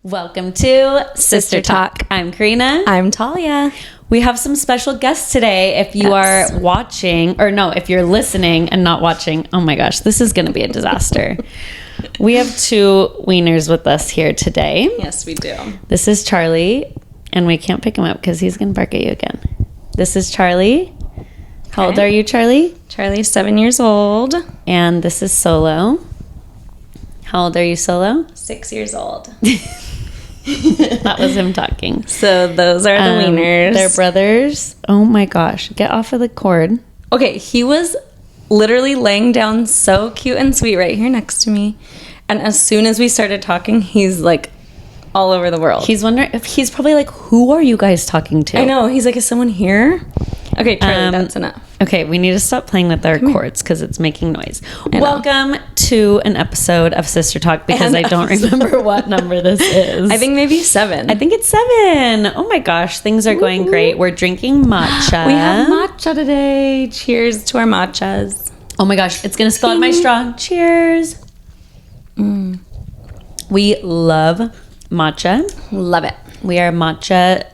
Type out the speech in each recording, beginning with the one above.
Welcome to Sister Talk. I'm Karina. I'm Talia. We have some special guests today. If you are watching, or no, if you're listening and not watching, oh my gosh, this is going to be a disaster. We have two wieners with us here today. Yes, we do. This is Charlie, and we can't pick him up because he's going to bark at you again. This is Charlie. How old are you, Charlie? Charlie's 7 years old. And this is Solo. How old are you, Solo? 6 years old. That was him talking. So those are the wieners. They're brothers. Oh my gosh. Get off of the cord. Okay, he was literally laying down so cute and sweet right here next to me. And as soon as we started talking, he's like all over the world. He's wondering if he's probably like, who are you guys talking to? I know. He's like, is someone here? Okay, Charlie, that's enough. Okay, we need to stop playing with our cords because it's making noise. Welcome to an episode of Sister Talk because I don't remember what number this is. I think maybe 7. I think it's 7. Oh my gosh, things are going great. We're drinking matcha. We have matcha today. Cheers to our matchas. Oh my gosh, it's going to spill out my straw. Cheers. We love matcha. Love it. We are matcha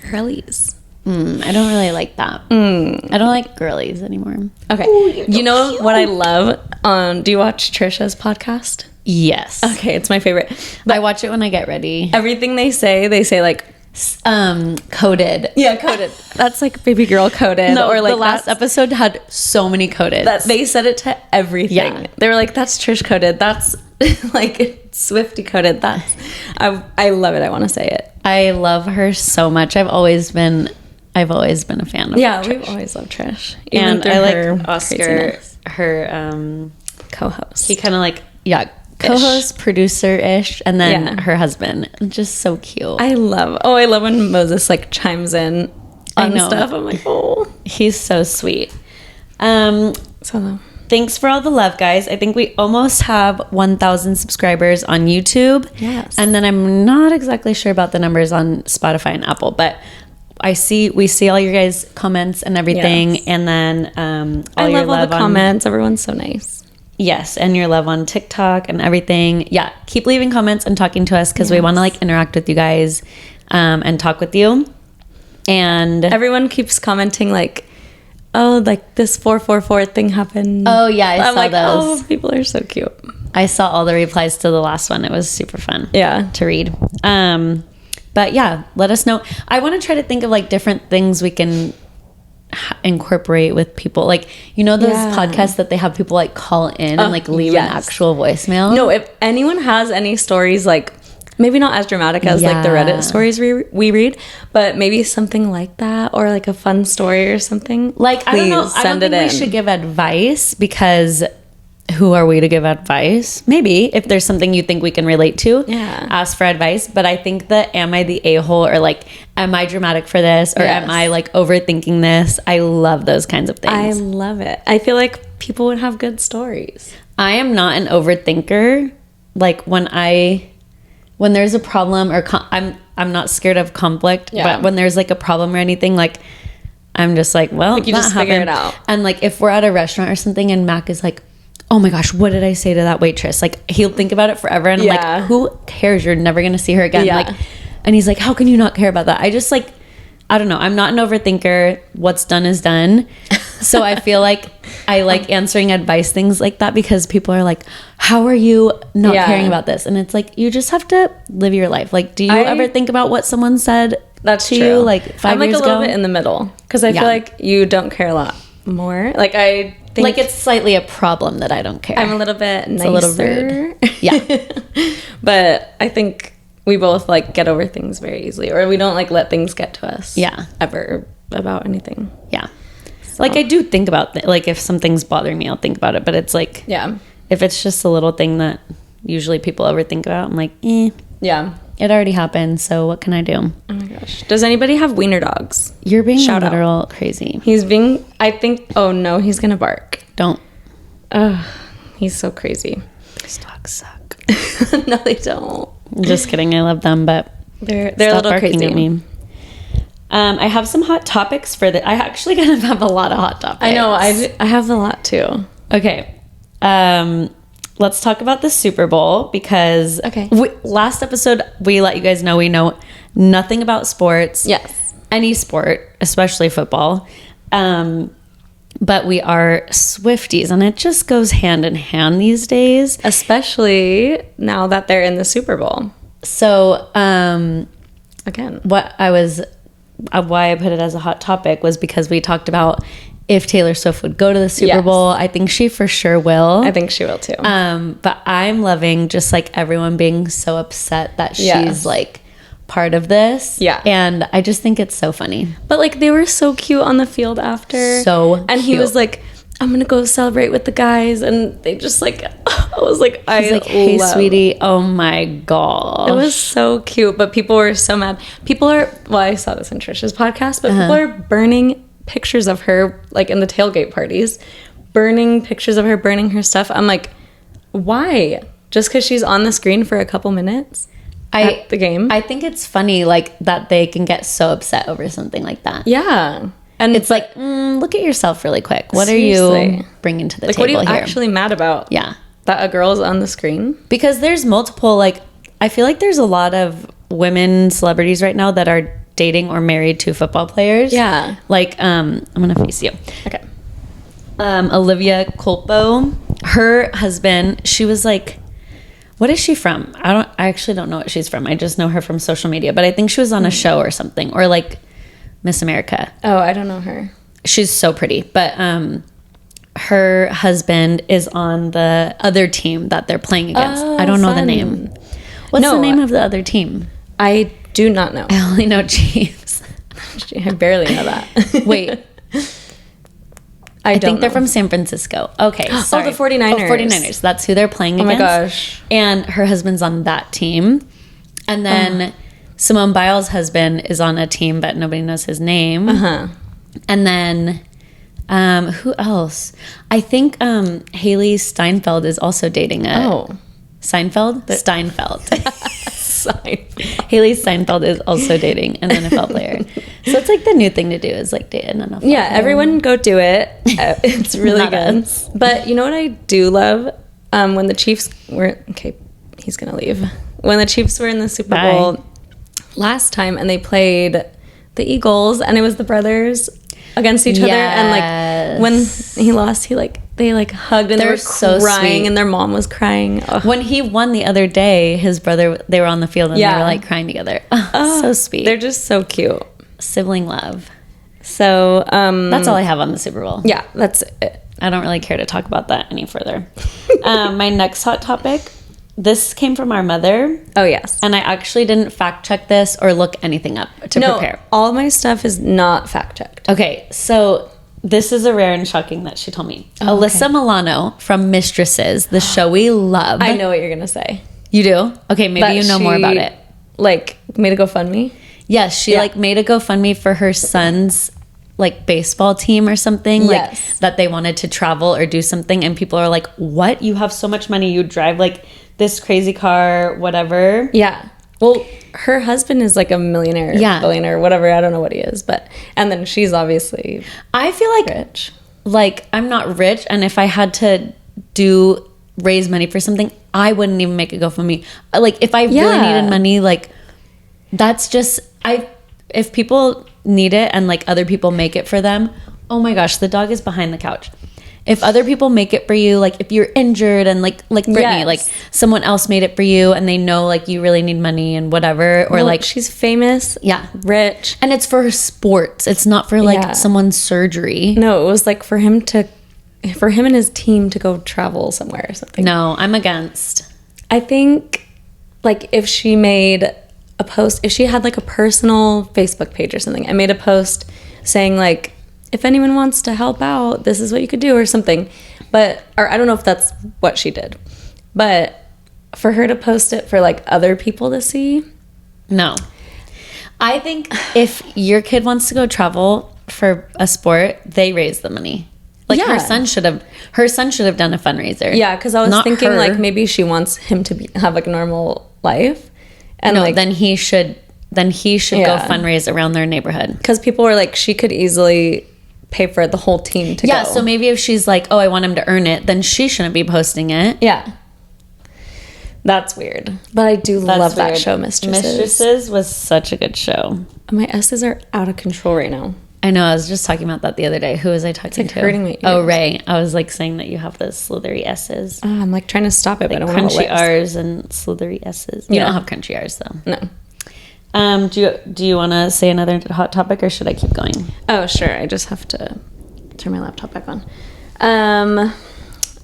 Girlies. I don't really like that. I don't like girlies anymore. Okay. Ooh, you know cute. What I love? Do you watch Trisha's podcast? Yes. Okay, it's my favorite. But I watch it when I get ready. Everything they say like coded. Yeah, coded. That's like baby girl coded. No, or like the last episode had so many coded. That they said it to everything. Yeah. They were like, that's Trish coded. That's like Swifty coded. That's I love it. I want to say it. I love her so much. I've always been a fan of Trish. We've always loved Trish. And I like Oscar, her co-host. He kind of like, co-host, producer-ish, and then her husband. Just so cute. I love when Moses like chimes in on stuff. I'm like, oh. He's so sweet. So thanks for all the love, guys. I think we almost have 1,000 subscribers on YouTube. Yes. And then I'm not exactly sure about the numbers on Spotify and Apple, but we see all your guys' comments and everything. Yes. And then I love all the comments. Everyone's so nice. Yes, and your love on TikTok and everything. Yeah, keep leaving comments and talking to us because we want to like interact with you guys and talk with you. And everyone keeps commenting like, oh, like this 444 thing happened. Oh yeah, I saw those. Oh, people are so cute. I saw all the replies to the last one. It was super fun. Yeah, to read. But yeah, let us know. I want to try to think of like different things we can incorporate with people. Like, you know, those podcasts that they have people like call in and like leave an actual voicemail. No, if anyone has any stories, like maybe not as dramatic as like the Reddit stories we read, but maybe something like that or like a fun story or something. Like, I don't know. I don't think we should give advice because who are we to give advice? Maybe if there's something you think we can relate to, ask for advice. But I think that am I the a-hole or like, am I dramatic for this or am I like overthinking this? I love those kinds of things. I love it. I feel like people would have good stories. I am not an overthinker. Like when there's a problem or I'm not scared of conflict, but when there's like a problem or anything, like I'm just like, well, like you just figure it out. And like if we're at a restaurant or something and Mac is like, oh my gosh, what did I say to that waitress? Like he'll think about it forever and I'm like, who cares? You're never gonna see her again. Like, and he's like, how can you not care about that? I just like, I don't know. I'm not an overthinker. What's done is done. So I feel like I like answering advice, things like that, because people are like, how are you not caring about this? And it's like, you just have to live your life. Like, do you ever think about what someone said to you like 5 years ago? I'm like a little bit in the middle because I feel like you don't care a lot more. Like I think like it's slightly a problem that I don't care. I'm a little bit nicer. A little rude. Yeah. But I think we both like get over things very easily, or we don't like let things get to us. Ever about anything. Yeah. So. Like I do think about like if something's bothering me, I'll think about it. But it's like if it's just a little thing that usually people overthink about, I'm like, it already happened. So what can I do? Oh my gosh. Does anybody have wiener dogs? You're being literal crazy. He's being. I think. Oh no, he's gonna bark. Don't. He's so crazy. These dogs suck. No, they don't. Just kidding. I love them, but they're a little crazy. At me. I have some hot topics for that. I actually kind of have a lot of hot topics. I know. I have a lot too. Okay. let's talk about the Super Bowl because last episode we let you guys know we know nothing about sports. Yes. Any sport, especially football. But we are Swifties, and it just goes hand in hand these days. Especially now that they're in the Super Bowl. So, again, why I put it as a hot topic was because we talked about if Taylor Swift would go to the Super Bowl. I think she for sure will. I think she will too. But I'm loving just like everyone being so upset that she's like part of this. Yeah. And I just think it's so funny. But like they were so cute on the field after. And he was like, I'm gonna go celebrate with the guys, and they just like I was like, hey sweetie, oh my god. It was so cute, but people were so mad. I saw this in Trish's podcast, but people are burning pictures of her like in the tailgate parties, burning pictures of her, burning her stuff. I'm like, why? Just because she's on the screen for a couple minutes at the game? I think it's funny like that they can get so upset over something like that. Yeah. And it's like, look at yourself really quick. What are you bringing to the table here? What are you actually mad about? Yeah. That a girl's on the screen? Because there's multiple, like, I feel like there's a lot of women celebrities right now that are dating or married to football players. Yeah. Like, I'm going to face you. Okay. Olivia Culpo, her husband, she was like, what is she from? I actually don't know what she's from. I just know her from social media. But I think she was on a show or something. Or like Miss America. Oh, I don't know her. She's so pretty. But her husband is on the other team that they're playing against. I don't know the name. What's the name of the other team? I do not know. I only know Chiefs. I barely know that. Wait. I think they're from San Francisco. Okay, sorry. Oh, the 49ers. Oh, 49ers. That's who they're playing against. Oh my gosh. And her husband's on that team. And then Simone Biles' husband is on a team, but nobody knows his name. And then who else? I think Haley Steinfeld is also dating Steinfeld? Haley Steinfeld is also dating an NFL player. So it's like the new thing to do is like date an NFL player. Yeah, everyone go do it. It's really good. Us. But you know what I do love? When the Chiefs were... Okay, he's going to leave. When the Chiefs were in the Super Bowl last time and they played the Eagles and it was the brothers against each other, and like when he lost, they hugged and they were so crying sweet. And their mom was crying. When he won the other day, his brother, they were on the field and they were like crying together. So sweet. They're just so cute. Sibling love. So that's all I have on the Super Bowl. Yeah, that's it. I don't really care to talk about that any further. My next hot topic, this came from our mother. Oh, yes. And I actually didn't fact check this or look anything up to prepare. All my stuff is not fact checked. Okay, so this is a rare and shocking that she told me. Alyssa Milano from Mistresses, the show we love. I know what you're going to say. You do? Okay, maybe you know more about it. Like, made a GoFundMe? Yes, she made a GoFundMe for her son's like baseball team or something, like that they wanted to travel or do something, and people are like, what? You have so much money, you drive like this crazy car, whatever. Yeah. Well, her husband is like a millionaire, billionaire, whatever. I don't know what he is, but and then she's obviously I feel like rich. Like I'm not rich, and if I had to raise money for something, I wouldn't even make a GoFundMe. Like if I really needed money, like that's just if people need it and like other people make it for them, oh my gosh, the dog is behind the couch. If other people make it for you, like if you're injured and like Brittany, like someone else made it for you and they know like you really need money and whatever, or like she's famous, rich, and it's for sports. It's not for like someone's surgery. No, it was like for him and his team to go travel somewhere or something. No, I'm against. I think like if she made a post, if she had like a personal Facebook page or something, I made a post saying like, if anyone wants to help out, this is what you could do or something. Or I don't know if that's what she did, but for her to post it for like other people to see. No. I think if your kid wants to go travel for a sport, they raise the money. Like her son should have done a fundraiser. Yeah. Cause I was thinking like maybe she wants him to have like a normal life. And no, like, then he should go fundraise around their neighborhood. Because people were like, she could easily pay for the whole team to go. Yeah, so maybe if she's like, oh, I want him to earn it, then she shouldn't be posting it. Yeah. That's weird. But I do love that show, Mistresses. Mistresses was such a good show. My S's are out of control right now. I know. I was just talking about that the other day. Who was I talking to? Hurting me. Oh, Ray. I was like saying that you have the slithery S's. I'm like trying to stop it, like but I don't have crunchy R's and slithery S's. You don't have crunchy R's though. No. Do you want to say another hot topic, or should I keep going? Oh, sure. I just have to turn my laptop back on.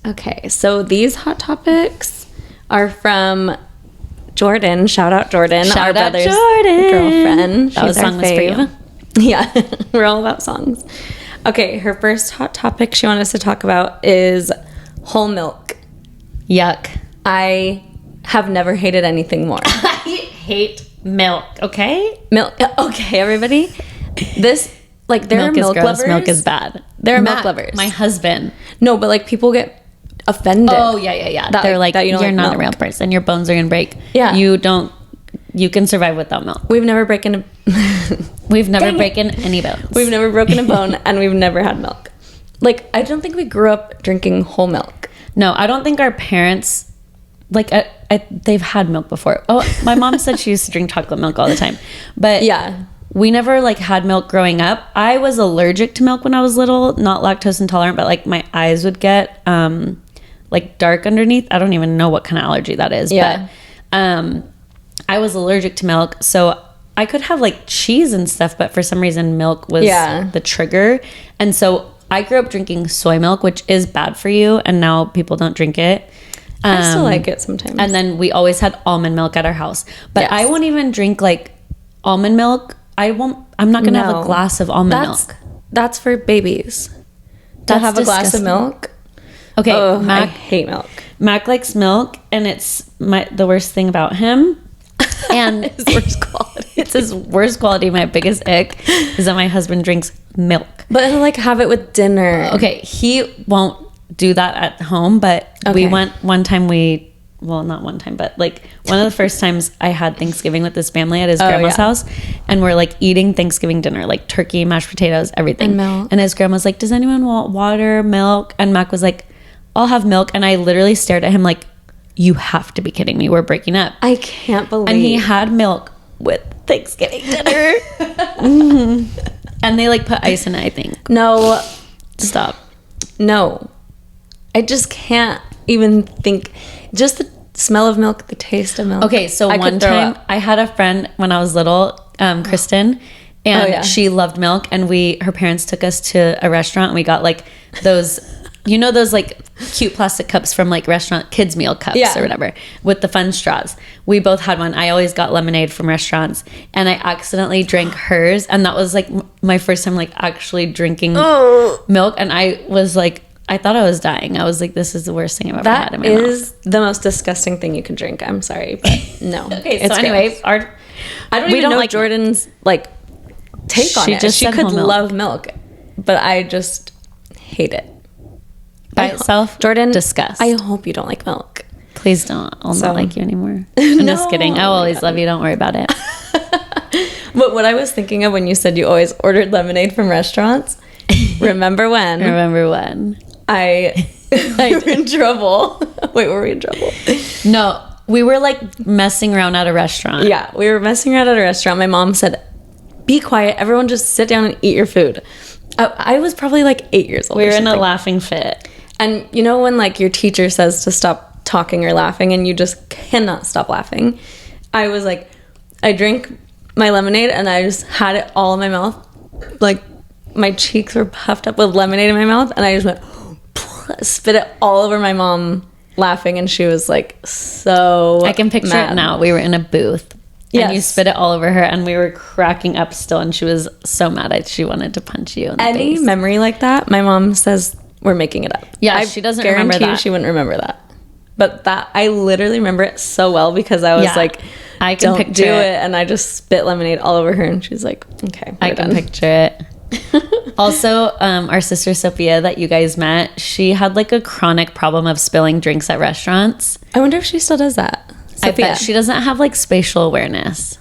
Okay. So these hot topics are from Jordan. Shout out Jordan, our brother's girlfriend. That song was for you. Yeah, we're all about songs. Okay, her first hot topic she wanted us to talk about is whole milk. Yuck. I have never hated anything more. I hate milk, okay? Milk. Okay, everybody. This, like, there are milk lovers. Milk is bad. There are milk lovers. My husband. No, but, like, people get offended. Oh, yeah. They're like, that you're not a real person. Your bones are going to break. Yeah. You can survive without milk. We've never broken any bones. We've never broken a bone, and we've never had milk. Like, I don't think we grew up drinking whole milk. No, I don't think our parents, like, they've had milk before. Oh, my mom said she used to drink chocolate milk all the time. But yeah, we never, like, had milk growing up. I was allergic to milk when I was little, not lactose intolerant, but, like, my eyes would get, like, dark underneath. I don't even know what kind of allergy that is. Yeah. But, I was allergic to milk, so I could have like cheese and stuff, but for some reason milk was the trigger. And so I grew up drinking soy milk, which is bad for you, and now people don't drink it. I still like it sometimes. And then we always had almond milk at our house. But I won't even drink like almond milk. I'm not going to have a glass of almond milk. That's for babies. To have a glass of milk. Okay, I hate milk. Mac likes milk, and it's the worst thing about him. And his worst quality. It's his worst quality. My biggest ick is that my husband drinks milk. But he'll like have it with dinner. Okay, he won't do that at home, but we went one time. Not one time, but like one of the first times I had Thanksgiving with his family at his grandma's house, and we're like eating Thanksgiving dinner, like turkey, mashed potatoes, everything. And milk. And his grandma's like, "Does anyone want water, milk?" And Mac was like, "I'll have milk." And I literally stared at him like, "You have to be kidding me. We're breaking up." I can't believe. And he had milk with Thanksgiving dinner. Mm-hmm. And they like put ice in it, I think. No. Stop. No. I just can't even think. Just the smell of milk, the taste of milk. Okay, so one time I had a friend when I was little, Kristen, and she loved milk, and her parents took us to a restaurant, and we got like those... You know those like cute plastic cups from like restaurant kids meal cups or whatever with the fun straws. We both had one. I always got lemonade from restaurants, and I accidentally drank hers, and that was like my first time like actually drinking milk, and I was like, I thought I was dying. I was like, this is the worst thing I've ever had in my mouth. That is the most disgusting thing you can drink. I'm sorry, but no. Okay, so anyway, I don't even know like Jordan's like take on it. She could love milk, but I just hate it. By itself, Jordan, disgust. I hope you don't like milk. Please don't. I'll not like you anymore. I'm just kidding. I'll always love you. Don't worry about it. But what I was thinking of when you said you always ordered lemonade from restaurants, remember when? We were in trouble. Wait, were we in trouble? No, we were like messing around at a restaurant. Yeah, we were messing around at a restaurant. My mom said, "Be quiet. Everyone just sit down and eat your food." I was probably like 8 years old. We were in a laughing fit. And you know when like your teacher says to stop talking or laughing and you just cannot stop laughing? I was like, I drank my lemonade and I just had it all in my mouth. Like my cheeks were puffed up with lemonade in my mouth, and I just went, spit it all over my mom laughing, and she was like so I can picture it now. We were in a booth. Yes. And you spit it all over her, and we were cracking up still, and she was so mad. She wanted to punch you in the face. Any memory like that, my mom says we're making it up. Yeah, she doesn't remember that. Guarantee she wouldn't remember that. But that, I literally remember it so well because I was like, I can don't do it. And I just spit lemonade all over her, and she's like, okay, I can picture it. Also, our sister Sophia that you guys met, she had like a chronic problem of spilling drinks at restaurants. I wonder if she still does that. I bet she doesn't have like spatial awareness.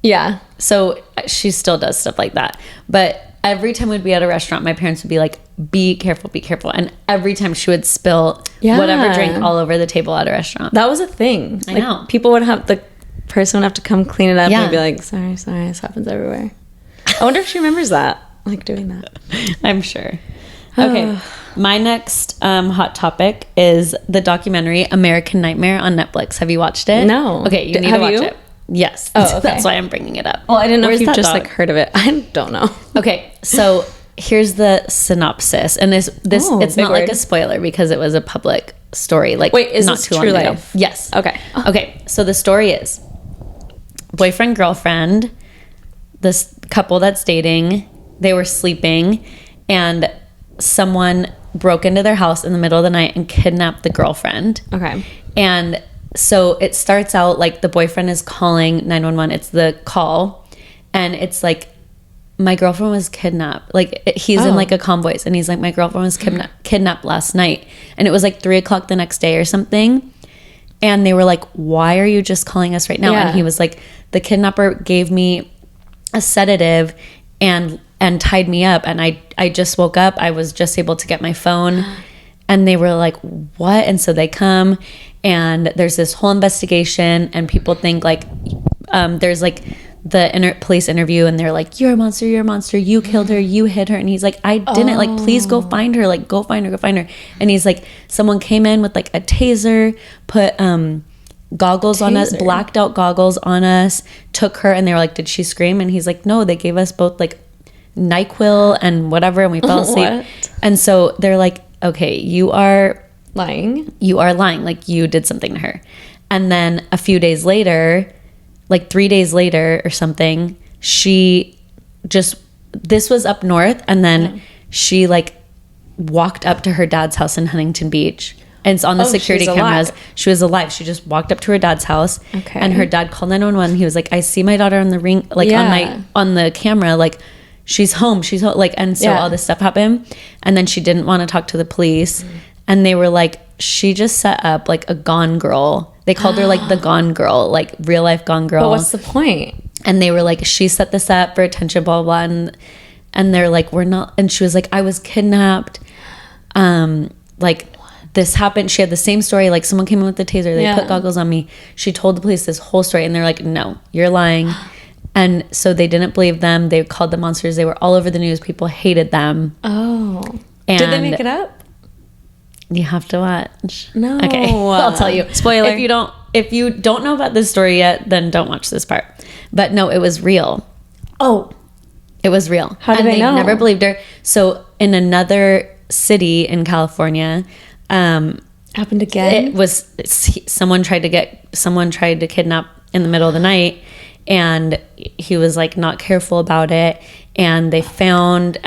Yeah. So she still does stuff like that. But every time we'd be at a restaurant, my parents would be like, be careful. And every time she would spill whatever drink all over the table at a restaurant. That was a thing. I know. People would have, the person would have to come clean it up and be like, sorry, this happens everywhere. I wonder if she remembers that, like doing that. I'm sure. Okay. My next hot topic is the documentary American Nightmare on Netflix. Have you watched it? No. Okay, you need to watch it. Yes. Oh, okay. That's why I'm bringing it up. Well, I didn't know if you've just like heard of it. I don't know. Okay, so here's the synopsis, and it's not like a spoiler because it was a public story. Like, wait, is not this too true long ago. life? Yes. Okay. Okay. So the story is boyfriend, girlfriend, this couple that's dating. They were sleeping, and someone broke into their house in the middle of the night and kidnapped the girlfriend. Okay. And so it starts out like the boyfriend is calling 911. It's the call, and it's like, my girlfriend was kidnapped. Like, he's in like a calm voice, and he's like, my girlfriend was kidnapped last night. And it was like 3:00 the next day or something. And they were like, why are you just calling us right now? And he was like, the kidnapper gave me a sedative and tied me up, and I just woke up. I was just able to get my phone. And they were like, what? And so they come, and there's this whole investigation, and people think like there's like the police interview, and they're like, you're a monster, you killed her, you hit her. And he's like, I didn't. Like, please go find her, like, go find her. And he's like, someone came in with like a taser, put goggles on us, blacked out goggles on us, took her, and they were like, did she scream? And he's like, no, they gave us both like NyQuil and whatever, and we fell asleep. What? And so they're like, okay, you are lying, like you did something to her. And then a few days later, like 3 days later or something, this was up north, and then she like walked up to her dad's house in Huntington Beach, and it's on the security cameras. She was alive. She just walked up to her dad's house, and her dad called 911. He was like, I see my daughter on the ring, like on the camera, like she's home, like, and so all this stuff happened. And then she didn't want to talk to the police, and they were like, she just set up like a gone girl. They called her like the gone girl, like real life gone girl. But what's the point? And they were like, she set this up for attention, blah, blah, blah. And they're like, we're not. And she was like, I was kidnapped. Like, this happened. She had the same story. Like, someone came in with the taser. They put goggles on me. She told the police this whole story. And they're like, no, you're lying. And so they didn't believe them. They called them monsters. They were all over the news. People hated them. Oh. And did they make it up? You have to watch. No. Okay. I'll tell you. Spoiler. If you don't know about this story yet, then don't watch this part. But no, it was real. Oh. It was real. How did they know? Never believed her. So in another city in California, happened again. It was someone tried to kidnap in the middle of the night, and he was like not careful about it, and they found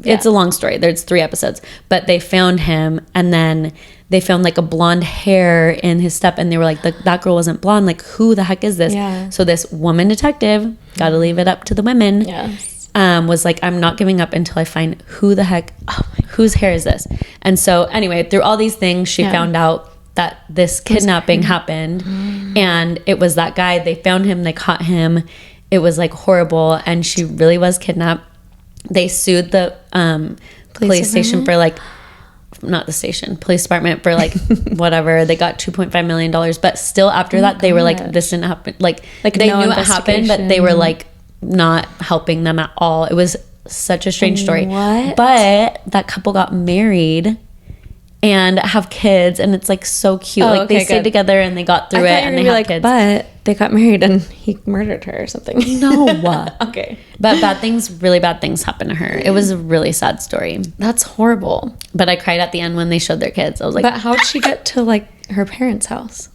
it's a long story. There's 3 episodes, but they found him, and then they found like a blonde hair in his step, and they were like, that girl wasn't blonde. Like, who the heck is this? Yeah. So this woman detective, gotta leave it up to the women. Yes. Was like, I'm not giving up until I find whose hair is this? And so anyway, through all these things, she found out that this kidnapping happened, and it was that guy. They found him, they caught him. It was like horrible, and she really was kidnapped. They sued the police station for like, not the station, police department for like whatever. They got $2.5 million, but still after that, they were like, this didn't happen. Like they knew it happened, but they were like not helping them at all. It was such a strange story. What? But that couple got married and have kids, and it's like so cute. Like they stayed together and they got through it, and they have kids. But they got married and he murdered her or something. No. Okay. But really bad things happened to her. It was a really sad story. That's horrible. But I cried at the end when they showed their kids. I was like, but how'd she get to like her parents' house?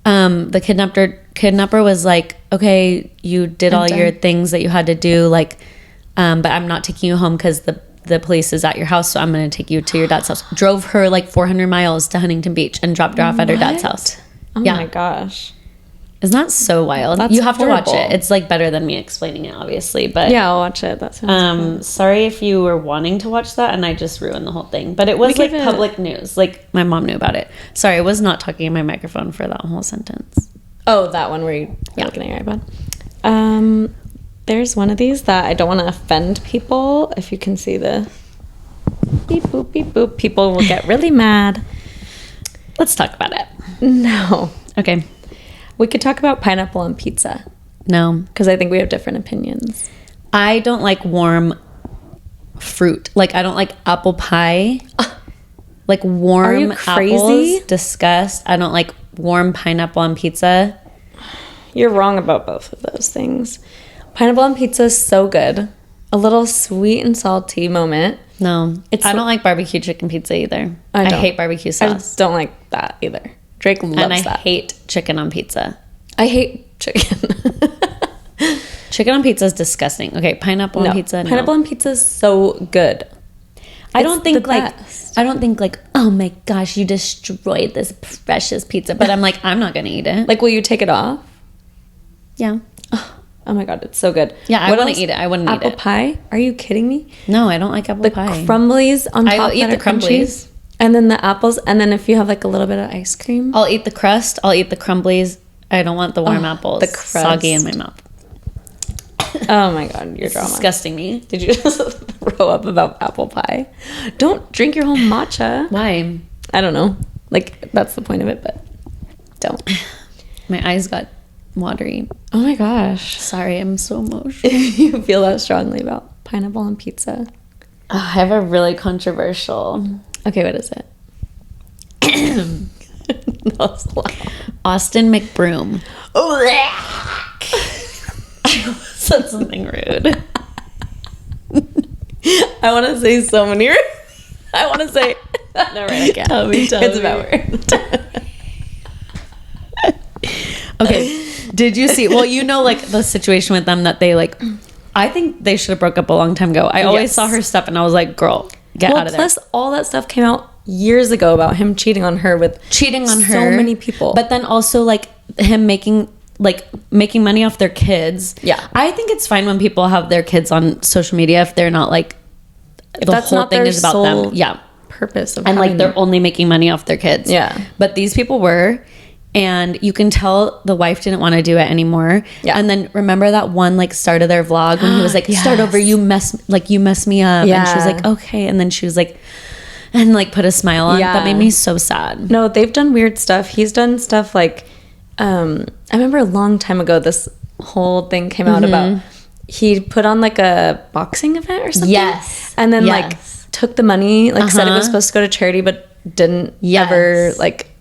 The kidnapper was like, okay, you did all your things that you had to do, like, but I'm not taking you home because the police is at your house, so I'm going to take you to your dad's house. Drove her like 400 miles to Huntington Beach and dropped her off at her dad's house. Oh my gosh. Isn't that so wild? That's you have horrible. to watch it. It's like better than me explaining it, obviously. But yeah, I'll watch it. That sounds fun. Sorry if you were wanting to watch that and I just ruined the whole thing. But it was like public news. Like my mom knew about it. Sorry, I was not talking in my microphone for that whole sentence. Oh, that one where you're looking at your iPad. There's one of these that I don't want to offend people. If you can see this. Beep, boop, beep, boop. People will get really mad. Let's talk about it. No. Okay. We could talk about pineapple on pizza. No. Because I think we have different opinions. I don't like warm fruit. Like, I don't like apple pie. Like, warm Are you crazy? apples. Disgust. I don't like warm pineapple on pizza. You're wrong about both of those things. Pineapple on pizza is so good. A little sweet and salty moment. No. I don't like barbecue chicken pizza either. I hate barbecue sauce. I just don't like that either. Drake loves and I that. hate chicken on pizza. I hate chicken. Chicken on pizza is disgusting. Okay, pineapple on pizza. No. Pineapple on pizza is so good. I don't think like, oh my gosh, you destroyed this precious pizza. But I'm like, I'm not gonna eat it. Like, will you take it off? Yeah. Oh my god, it's so good. Yeah, I wouldn't eat it. I wouldn't eat it. Apple pie? Are you kidding me? No, I don't like apple pie. The crumblies on top. I'll eat the crumblies. And then the apples, and then if you have like a little bit of ice cream. I'll eat the crust. I'll eat the crumblies. I don't want the warm apples. The crust. Soggy in my mouth. Oh my god, you're drama. Disgusting me. Did you just throw up about apple pie? Don't drink your whole matcha. Why? I don't know. Like, that's the point of it, but don't. My eyes got watery. Oh my gosh. Sorry, I'm so emotional. You feel that strongly about pineapple on pizza. I have a really controversial. Okay, what is it? Austin McBroom. Oh, I said something rude. I want to say so many. I want to say. No, right, I can't. Tell me. It's about Okay. Did you see? Well, you know, like the situation with them that they like. I think they should have broke up a long time ago. I always saw her stuff, and I was like, "Girl, get out of there." Plus, all that stuff came out years ago about him cheating on her with so many people. But then also like him making money off their kids. Yeah, I think it's fine when people have their kids on social media if they're not like if the whole thing is about them. Yeah, purpose of and like they're only making money off their kids. Yeah, but these people were. And you can tell the wife didn't want to do it anymore. Yeah. And then remember that one like start of their vlog when he was like, start over, you mess me up. Yeah. And she was like, okay. And then she was like, and like put a smile on. Yeah. That made me so sad. No, they've done weird stuff. He's done stuff like, I remember a long time ago, this whole thing came out about, he put on like a boxing event or something. Yes. And then like took the money, like said it was supposed to go to charity, but didn't ever like,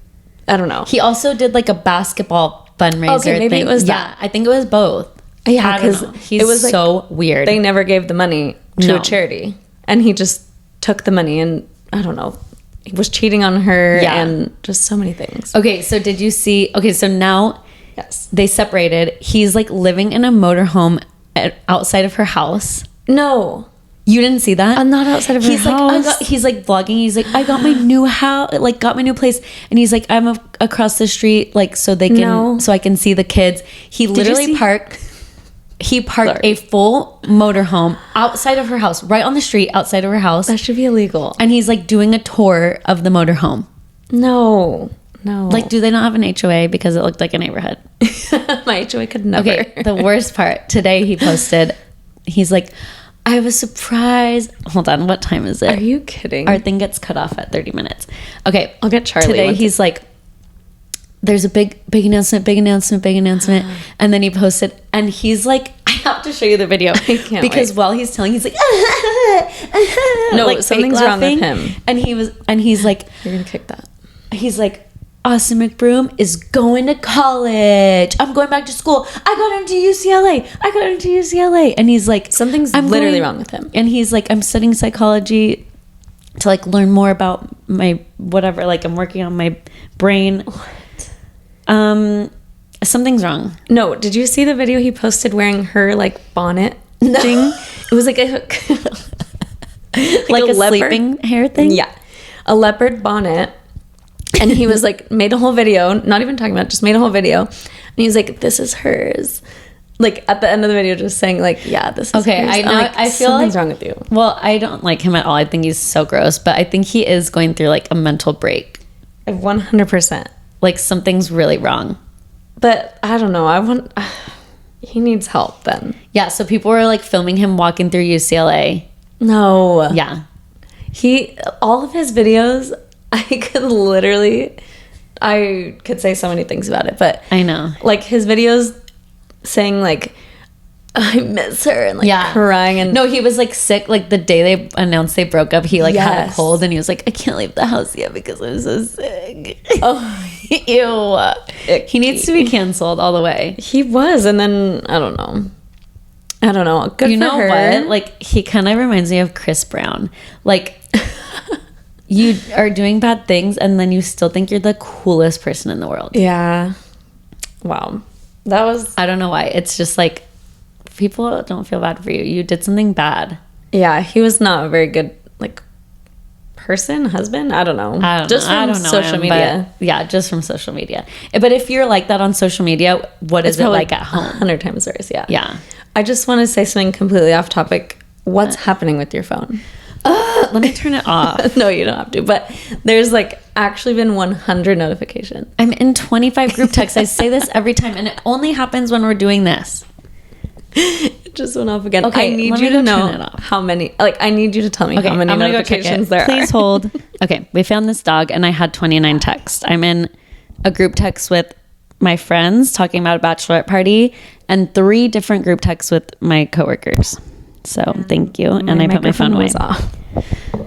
I don't know. He also did like a basketball fundraiser. Okay, maybe it was that. I think it was both. Yeah, because it was so weird. They never gave the money to a charity, and he just took the money, and I don't know. He was cheating on her, and just so many things. Okay, so did you see? Okay, so now, they separated. He's like living in a motorhome outside of her house. No. You didn't see that? I'm not outside of her house. He's like vlogging. He's like, I got my new house, like got my new place. And he's like, I'm across the street, like so I can see the kids. He literally parked a full motorhome outside of her house, right on the street outside of her house. That should be illegal. And he's like doing a tour of the motorhome. No. Like, do they not have an HOA because it looked like a neighborhood? My HOA could never. Okay, the worst part. Today he posted, he's like, I have a surprise. Hold on, what time is it? Are you kidding? Our thing gets cut off at 30 minutes. Okay, I'll get Charlie. Today he's like, there's a big announcement. And then he posted, and he's like, I have to show you the video. I can't because wait. While he's telling, he's like, no, like something's wrong with him. And he's like, you're gonna kick that. He's like, Austin McBroom is going to college. I'm going back to school. I got into UCLA. And he's like, something's literally wrong with him. And he's like, I'm studying psychology to like learn more about my whatever. Like I'm working on my brain. What? Something's wrong. No, did you see the video he posted wearing her like bonnet thing? It was like a like a sleeping hair thing. Yeah, a leopard bonnet. And he was like, made a whole video, not even talking about it, just made a whole video. And he was like, this is hers. Like at the end of the video, just saying like, yeah, this is okay. hers. I know. Like, I feel something's like, wrong with you. Well, I don't like him at all. I think he's so gross, but I think he is going through like a mental break. 100%. Like something's really wrong. But I don't know. He needs help then. Yeah. So people were like filming him walking through UCLA. No. Yeah. All of his videos, I could say so many things about it, but I know. Like his videos saying like, I miss her and like crying. And no, he was like sick. Like the day they announced they broke up, he like had a cold and he was like, I can't leave the house yet because I'm so sick. Oh, ew. He needs to be canceled all the way. He was. And then I don't know. Good you for know her. What? Like he kind of reminds me of Chris Brown. Like you are doing bad things and then you still think you're the coolest person in the world. Yeah. Wow. That was... I don't know why. It's just like, people don't feel bad for you. You did something bad. Yeah, he was not a very good, like, person, husband. I don't know. Just from social media. Yeah, just from social media. But if you're like that on social media, what is it like at home? 100 times worse. Yeah. Yeah. I just want to say something completely off topic. What's happening with your phone? Let me turn it off. No, you don't have to. But there's like actually been 100 notifications. I'm in 25 group texts. I say this every time, and it only happens when we're doing this. It just went off again. Okay, I need you to know how many. Like, I need you to tell me how many notifications there are. Please hold. Okay, we found this dog, and I had 29 texts. I'm in a group text with my friends talking about a bachelorette party, and 3 different group texts with my coworkers. So thank you, and I put my phone away. Off.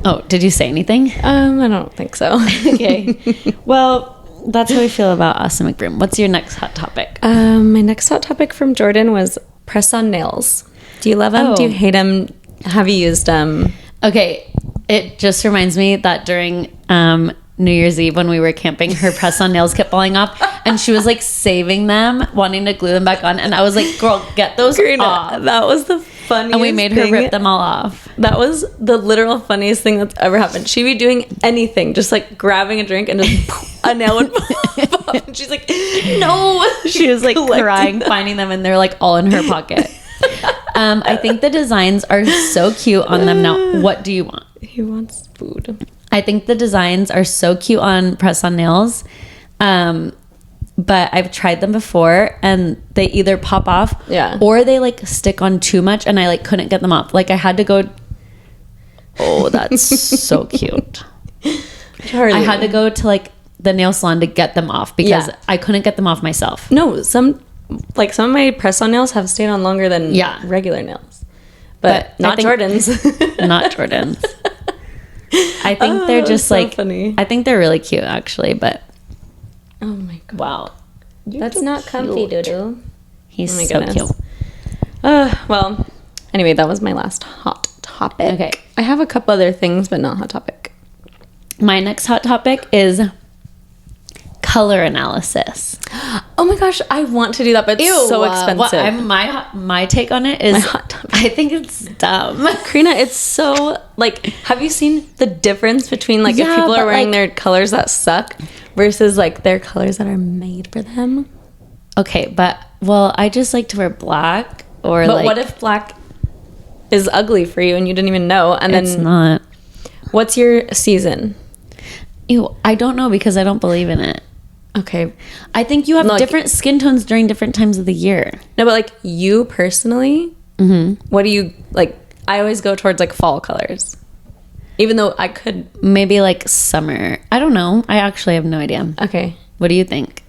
Oh, did you say anything? I don't think so. Okay. Well, that's how we feel about us and McBroom. What's your next hot topic? My next hot topic from Jordan was press-on nails. Do you love them? Do you hate them? Have you used them? Okay. It just reminds me that during New Year's Eve when we were camping, her press-on nails kept falling off, and she was like saving them, wanting to glue them back on, and I was like, girl, get those off. That was the funniest and we made her rip them all off. That was the literal funniest thing that's ever happened. She'd be doing anything, just like grabbing a drink and just a nail would pop off. And she's like, no. She was like crying, finding them, and they're like all in her pocket. I think the designs are so cute on them. Now, what do you want? He wants food. I think the designs are so cute on press-on nails. But I've tried them before and they either pop off or they like stick on too much and I like couldn't get them off. Like I had to go. Oh, that's so cute. Charlie. I had to go to like the nail salon to get them off because I couldn't get them off myself. No, some of my press-on nails have stayed on longer than regular nails. But not Jordan's. Not Jordan's. I think they're just so like funny. I think they're really cute actually, but oh my god. Wow. That's not comfy, Doodoo. He's so cute. Well, anyway, that was my last hot topic. Okay. I have a couple other things, but not hot topic. My next hot topic is color analysis. Oh my gosh, I want to do that, but it's so expensive. My take on it is my hot topic. I think it's dumb. Karina, it's so like, have you seen the difference between like if people are wearing their colors that suck versus like their colors that are made for them? Okay, but I just like to wear black But what if black is ugly for you and you didn't even know? And it's not. What's your season? Ew, I don't know because I don't believe in it. Okay. I think you have different skin tones during different times of the year. No, but like you personally, what do you like? I always go towards like fall colors. Even though I could. Maybe like summer. I don't know. I actually have no idea. Okay. What do you think?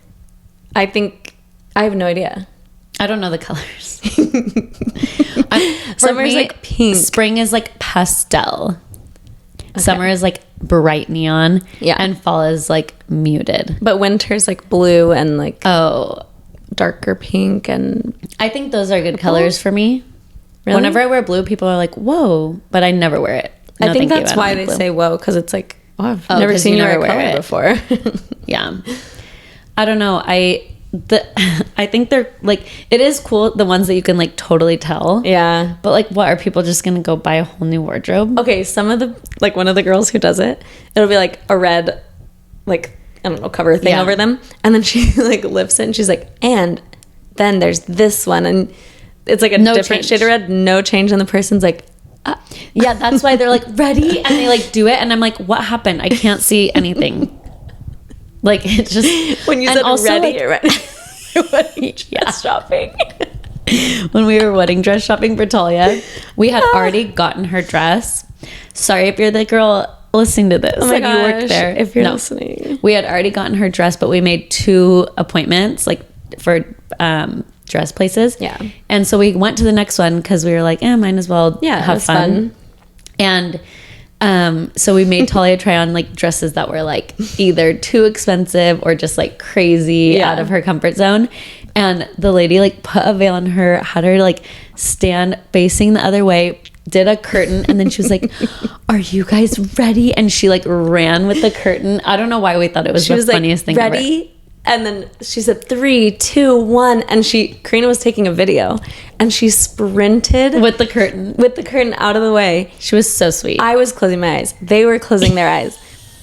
I think I have no idea. I don't know the colors. Summer is like pink. Spring is like pastel. Okay. Summer is like bright neon. Yeah. And fall is like muted. But winter's like blue and like darker pink. And I think those are good colors for me. Really? Whenever I wear blue, people are like, whoa, but I never wear it. No, I think that's why they say whoa, because it's like, I've never seen you wear color before. Yeah. I don't know. I think they're like, it is cool, the ones that you can like totally tell. Yeah. But like, what, are people just gonna go buy a whole new wardrobe? Okay, some of the, like one of the girls who does it, it'll be like a red, like, I don't know, cover thing over them. And then she like lifts it and she's like, and then there's this one. And it's like a different shade of red, no change. And the person's like, yeah, that's why they're like, ready? And they like do it. And I'm like, what happened? I can't see anything. Like, it's just when you said also, ready, you're ready. Wedding dress shopping. When we were wedding dress shopping for Talia, we had already gotten her dress Sorry if you're the girl listening to this. Oh my gosh, you work there. If you're listening. We had already gotten her dressed, but we made 2 appointments like for dress places. Yeah. And so we went to the next one because we were like, might as well have fun. And so we made Talia try on like dresses that were like either too expensive or just like crazy out of her comfort zone. And the lady like put a veil on her, had her like stand facing the other way, did a curtain, and then she was like, are you guys ready? And she like ran with the curtain. I don't know why we thought it was the funniest thing ever. Ready? And then she said 3, 2, 1, and Karina was taking a video, and she sprinted with the curtain out of the way. She was so sweet. I was closing my eyes. They were closing their eyes.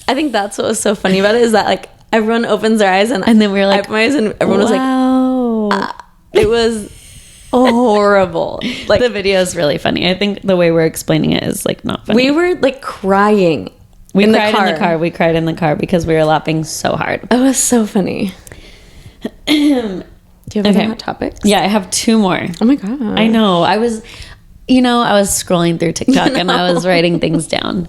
I think that's what was so funny about it, is that like everyone opens their eyes, and then we were like, my eyes, and everyone was like, it was horrible. Like, the video is really funny. I think the way we're explaining it is like not funny. We were like crying. We cried in the car. We cried in the car because we were laughing so hard. It was so funny. Do you have any hot topics? Yeah, I have 2 more. Oh my God. I know. I was scrolling through TikTok and I was writing things down.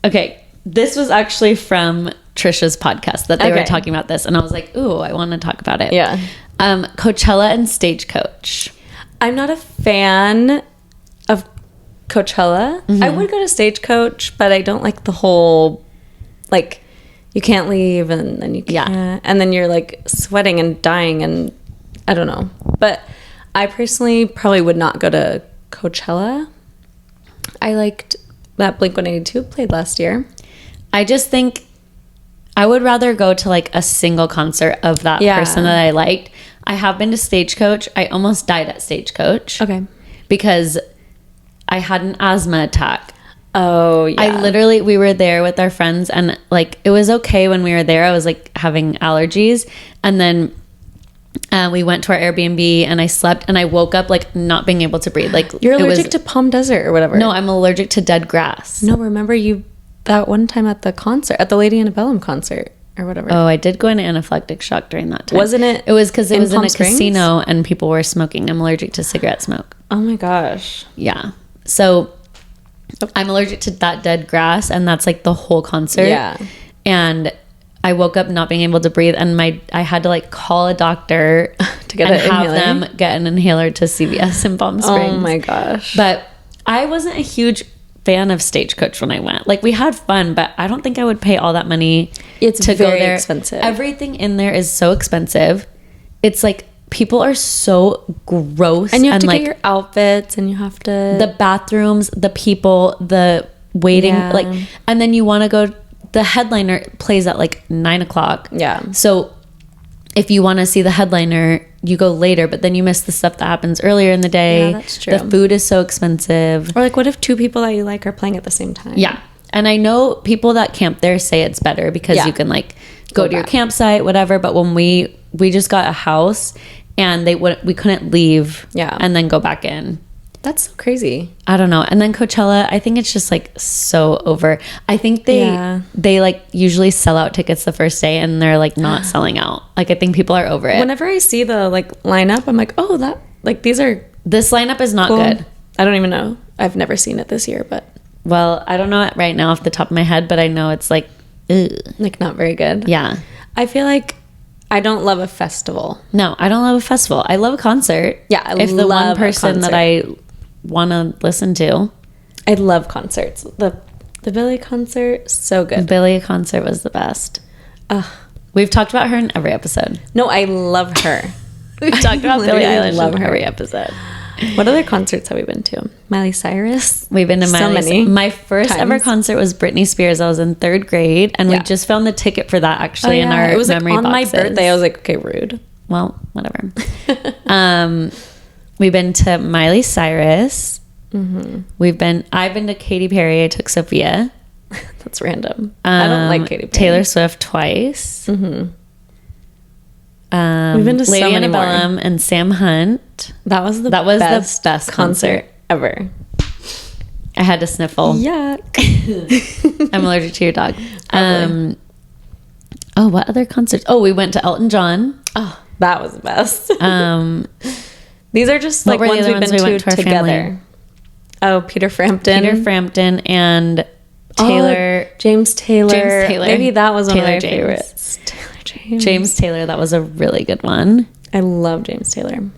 Okay. This was actually from Trisha's podcast that they were talking about this. And I was like, ooh, I want to talk about it. Yeah. Coachella and Stagecoach. I'm not a fan of Coachella. I would go to Stagecoach, but I don't like the whole, like, you can't leave and then you can't. And then you're like sweating and dying and I don't know. But I personally probably would not go to Coachella. I liked that Blink-182 played last year. I just think I would rather go to like a single concert of that person that I liked. I have been to Stagecoach. I almost died at Stagecoach. Okay. Because I had an asthma attack. Oh, yeah. We were there with our friends and like it was okay when we were there. I was like having allergies, and then we went to our Airbnb and I slept and I woke up like not being able to breathe. Like, you're allergic to Palm Desert or whatever. No, I'm allergic to dead grass. No, remember you that one time at the concert, at the Lady Antebellum concert or whatever. Oh, I did go into anaphylactic shock during that time. Wasn't it? It was because it was in a Springs? casino and people were smoking. I'm allergic to cigarette smoke. Oh my gosh. Yeah. So I'm allergic to that dead grass, and that's like the whole concert. Yeah. And I woke up not being able to breathe, and I had to like call a doctor to get them get an inhaler to CVS in Palm Springs. Oh my gosh. But I wasn't a huge fan of Stagecoach when I went. Like, we had fun, but I don't think I would pay all that money to go there. Expensive. Everything in there is so expensive. It's like people are so gross, and you have to like, get your outfits, and you have to the bathrooms, the people, the waiting, like, and then you want to go. The headliner plays at like 9:00. Yeah. So if you want to see the headliner, you go later, but then you miss the stuff that happens earlier in the day. Yeah, that's true. The food is so expensive. Or like, what if 2 people that you like are playing at the same time? Yeah. And I know people that camp there say it's better because you can like go to your campsite, whatever. But when we just got a house and we couldn't leave and then go back in. That's so crazy. I don't know. And then Coachella, I think it's just like so over. I think they like usually sell out tickets the first day and they're like not selling out. Like, I think people are over it. Whenever I see the like lineup, I'm like, oh, that like this lineup is not good. I don't even know. I've never seen it this year, but well, I don't know it right now off the top of my head, but I know it's like, ugh. Like not very good. Yeah. I feel like I don't love a festival. No, I don't love a festival. I love a concert. Yeah, if the one person that I want to listen to. I love concerts. The Billie concert, so good. Billie concert was the best. We've talked about her in every episode. No, I love her. We've talked about Billie Eilish in every episode. What other concerts have we been to? Miley Cyrus. We've been to Miley. So many. My first ever concert was Britney Spears. I was in 3rd grade, and we just found the ticket for that actually in our it was memory like on boxes. my birthday. I was like, okay, rude. Well, whatever. We've been to Miley Cyrus. Mm-hmm. I've been to Katy Perry. I took Sophia. That's random. I don't like Katy Perry. Taylor Swift twice. Mm-hmm. We've been to Lady so many Antebellum and Sam Hunt. That was the best concert ever. I had to sniffle. Yuck. I'm allergic to your dog. What other concerts? Oh, we went to Elton John. Oh, that was the best. These are just like ones we've been to together. Oh, Peter Frampton. And Taylor. James Taylor. Maybe that was one of my favorites. James Taylor. That was a really good one. I love James Taylor.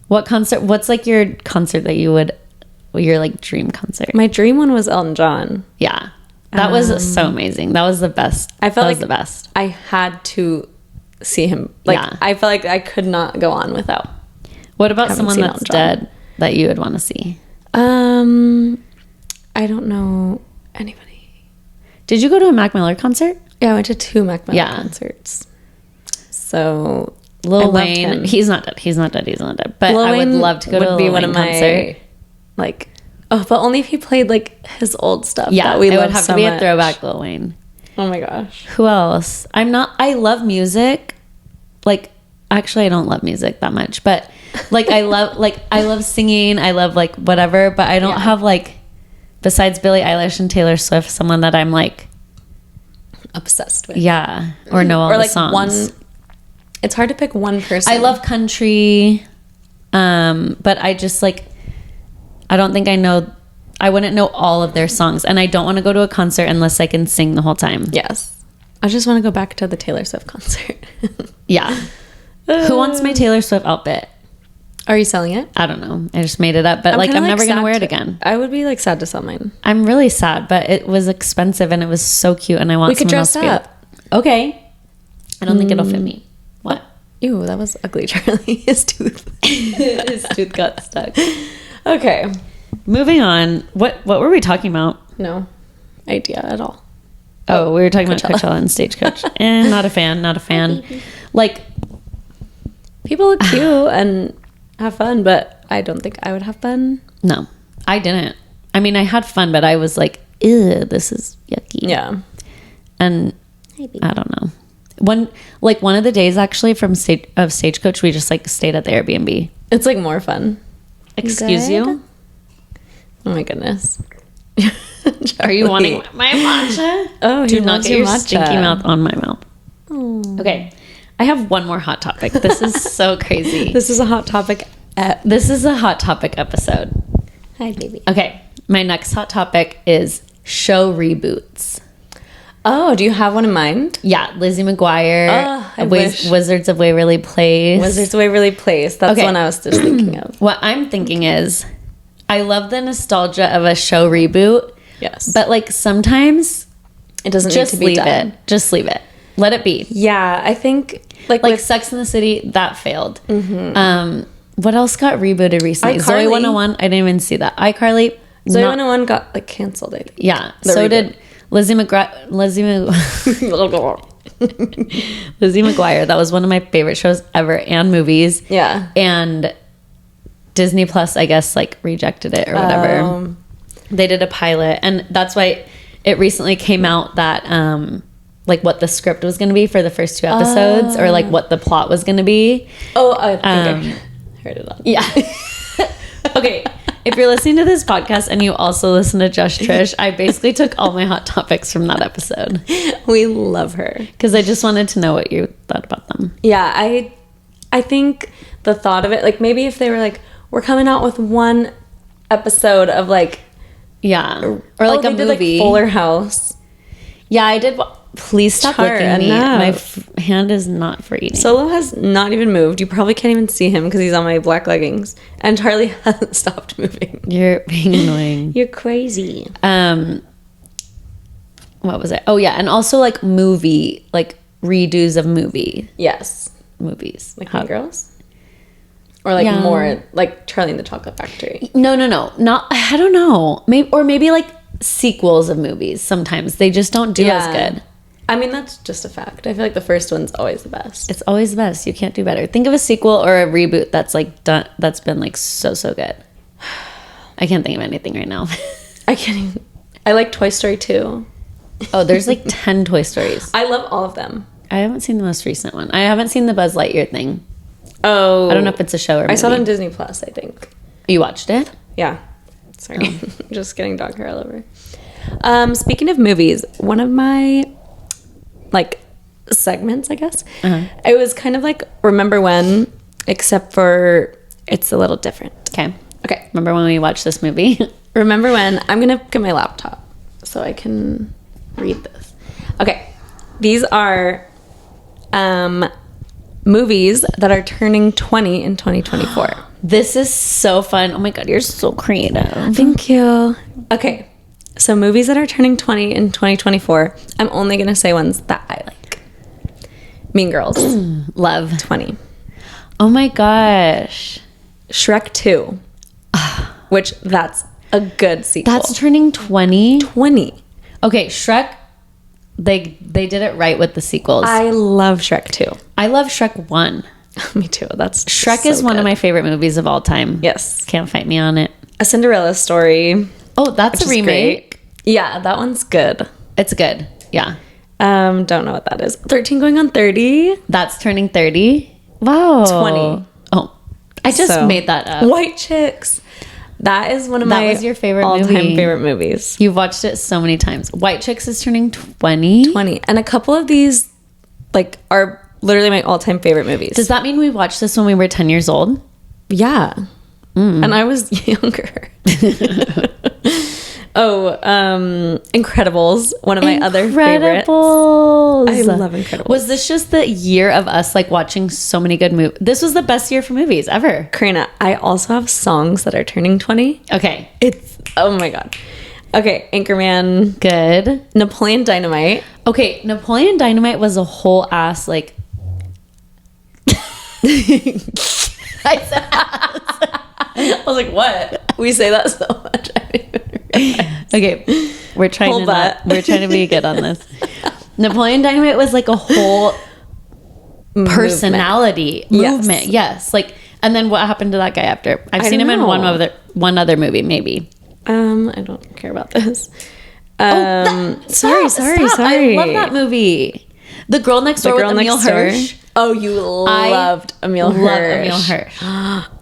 What's like your concert that your like dream concert? My dream one was Elton John. Yeah. That was so amazing. That was the best. I felt like the best. I had to see him. Like, I felt like I could not go on without. What about someone that's dead that you would want to see? I don't know anybody. Did you go to a Mac Miller concert? Yeah, I went to 2 Mac Miller concerts. So Lil Wayne, he's not dead. But Lil I would love to go to a Lil Wayne concert. Like, but only if he played like his old stuff. Yeah, that we it love would have so to be much. a throwback Lil Wayne. Oh my gosh. Who else? I love music. Like, actually, I don't love music that much, but like I love singing. I love like whatever, but I don't have like, besides Billie Eilish and Taylor Swift, someone that I'm like obsessed with. Yeah, or know all the like songs. It's hard to pick one person. I love country, but I just like, I don't think I wouldn't know all of their songs, and I don't want to go to a concert unless I can sing the whole time. Yes, I just want to go back to the Taylor Swift concert. Yeah. Who wants my Taylor Swift outfit? Are you selling it? I don't know. I just made it up, but I'm never going to wear it again. I would be like sad to sell mine. I'm really sad, but it was expensive and it was so cute, and I want someone else to dress up. Okay. I don't think it'll fit me. What? Ew, that was ugly, Charlie. His tooth. His tooth got stuck. Okay. Moving on. What were we talking about? No idea at all. Oh, we were talking about Coachella and Stagecoach. Not a fan. Like, people look cute and have fun, but I don't think I would have fun. No, I didn't. I mean, I had fun, but I was like, ew, this is yucky. Yeah. And I don't know. One of the days actually of Stagecoach, we just like stayed at the Airbnb. It's like more fun. Excuse you? Oh my goodness. Are you wanting my matcha? Oh, do not get your matcha. stinky mouth on my mouth. Oh. Okay. I have one more hot topic. This is so crazy. This is a hot topic. This is a hot topic episode. Hi, baby. Okay. My next hot topic is show reboots. Oh, do you have one in mind? Yeah, Lizzie McGuire, Wizards of Waverly Place. Wizards of Waverly Place. That's one I was just thinking of. What I'm thinking is, I love the nostalgia of a show reboot. Yes. But like sometimes it doesn't need to be done. Just leave it. Let it be. Yeah, I think like Sex and the City, that failed. Mm-hmm. What else got rebooted recently? Zoe 101. I didn't even see that. iCarly. Zoe 101 got like canceled, I think. Yeah. So did Lizzie McGuire. Lizzie McGuire. That was one of my favorite shows ever, and movies. Yeah. And Disney Plus, I guess, like rejected it or whatever. They did a pilot, and that's why it recently came out that like what the script was going to be for the first 2 episodes, or like what the plot was going to be. Oh, I think I heard it on. Yeah. Okay. If you're listening to this podcast and you also listen to Just Trish, I basically took all my hot topics from that episode. We love her. Because I just wanted to know what you thought about them. Yeah, I think the thought of it, like maybe if they were like, we're coming out with one episode of like... Yeah. Or like a movie. Did, like, Fuller House. Yeah, I did... Please stop licking me. My hand is not for eating. Solo has not even moved. You probably can't even see him because he's on my black leggings. And Charlie hasn't stopped moving. You're being annoying. You're crazy. What was it? Oh, yeah. And also, like, movie, like, redos of movie. Yes. Movies. Like Mean Girls? Or, like, more, like, Charlie and the Chocolate Factory. No. Not, I don't know. Maybe, like, sequels of movies. Sometimes. They just don't do as good. I mean, that's just a fact. I feel like the first one's always the best. It's always the best. You can't do better. Think of a sequel or a reboot that's like done, that's been like so good. I can't think of anything right now. I can't even. I like Toy Story 2. Oh, there's like 10 Toy Stories. I love all of them. I haven't seen the most recent one. I haven't seen the Buzz Lightyear thing. Oh. I don't know if it's a show or movie. I saw it on Disney Plus, I think. You watched it? Yeah. Sorry. Just getting dog hair all over. Speaking of movies, one of my like segments, I guess. It was kind of like Remember When, except for it's a little different. Okay. Remember when we watched this movie? Remember when? I'm going to get my laptop so I can read this. Okay. These are movies that are turning 20 in 2024. This is so fun. Oh my God, you're so creative. Thank you. Okay. So movies that are turning 20 in 2024. I'm only going to say ones that I like. Mean Girls. Love. 20. Oh my gosh. Shrek 2. Which that's a good sequel. That's turning 20? 20. Okay, Shrek, they did it right with the sequels. I love Shrek 2. I love Shrek 1. Me too. That's Shrek so is one good. of my favorite movies of all time. Yes. Can't fight me on it. A Cinderella Story. Oh, that's a remake. Great. Yeah, that one's good. It's good. Yeah. Don't know what that is. 13 going on 30. That's turning 30. Wow. 20. Oh, I just made that up. White Chicks. That is one of my was your favorite all-time movie. favorite movies. You've watched it so many times. White Chicks is turning 20. 20. And a couple of these like are literally my all-time favorite movies. Does that mean we watched this when we were 10 years old? Yeah. And I was younger. Incredibles, one of my other favorites. Incredibles. I love Incredibles. Was this just the year of us like watching so many good movies? This was the best year for movies ever. Karina, I also have songs that are turning 20. Okay. It's, oh my God. Okay, Anchorman. Good. Napoleon Dynamite. Okay, Napoleon Dynamite was a whole ass like... I said ass. I was like, what? We say that so much. I didn't even realize. Okay, we're trying to be good on this. Napoleon Dynamite was like a whole personality movement. Yes. Like, and then what happened to that guy after? I've seen him in one other movie, maybe. I don't care about this. Sorry. I love that movie. The Girl Next Door with Emile Hirsch. Oh, you loved Emile Hirsch. Love Emile Hirsch.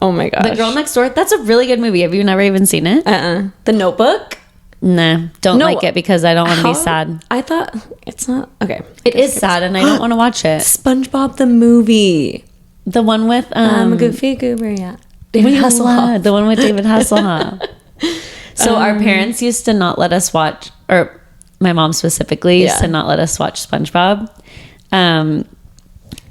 Oh my gosh. The Girl Next Door. That's a really good movie. Have you never even seen it? The Notebook? Nah, don't like it because I don't want to be sad. I thought it's not okay. It is sad, and I don't want to watch it. SpongeBob the movie, the one with Goofy Goober, yeah, David Hasselhoff. The one with David Hasselhoff. So our parents used to not let us watch, or my mom specifically used to not let us watch SpongeBob.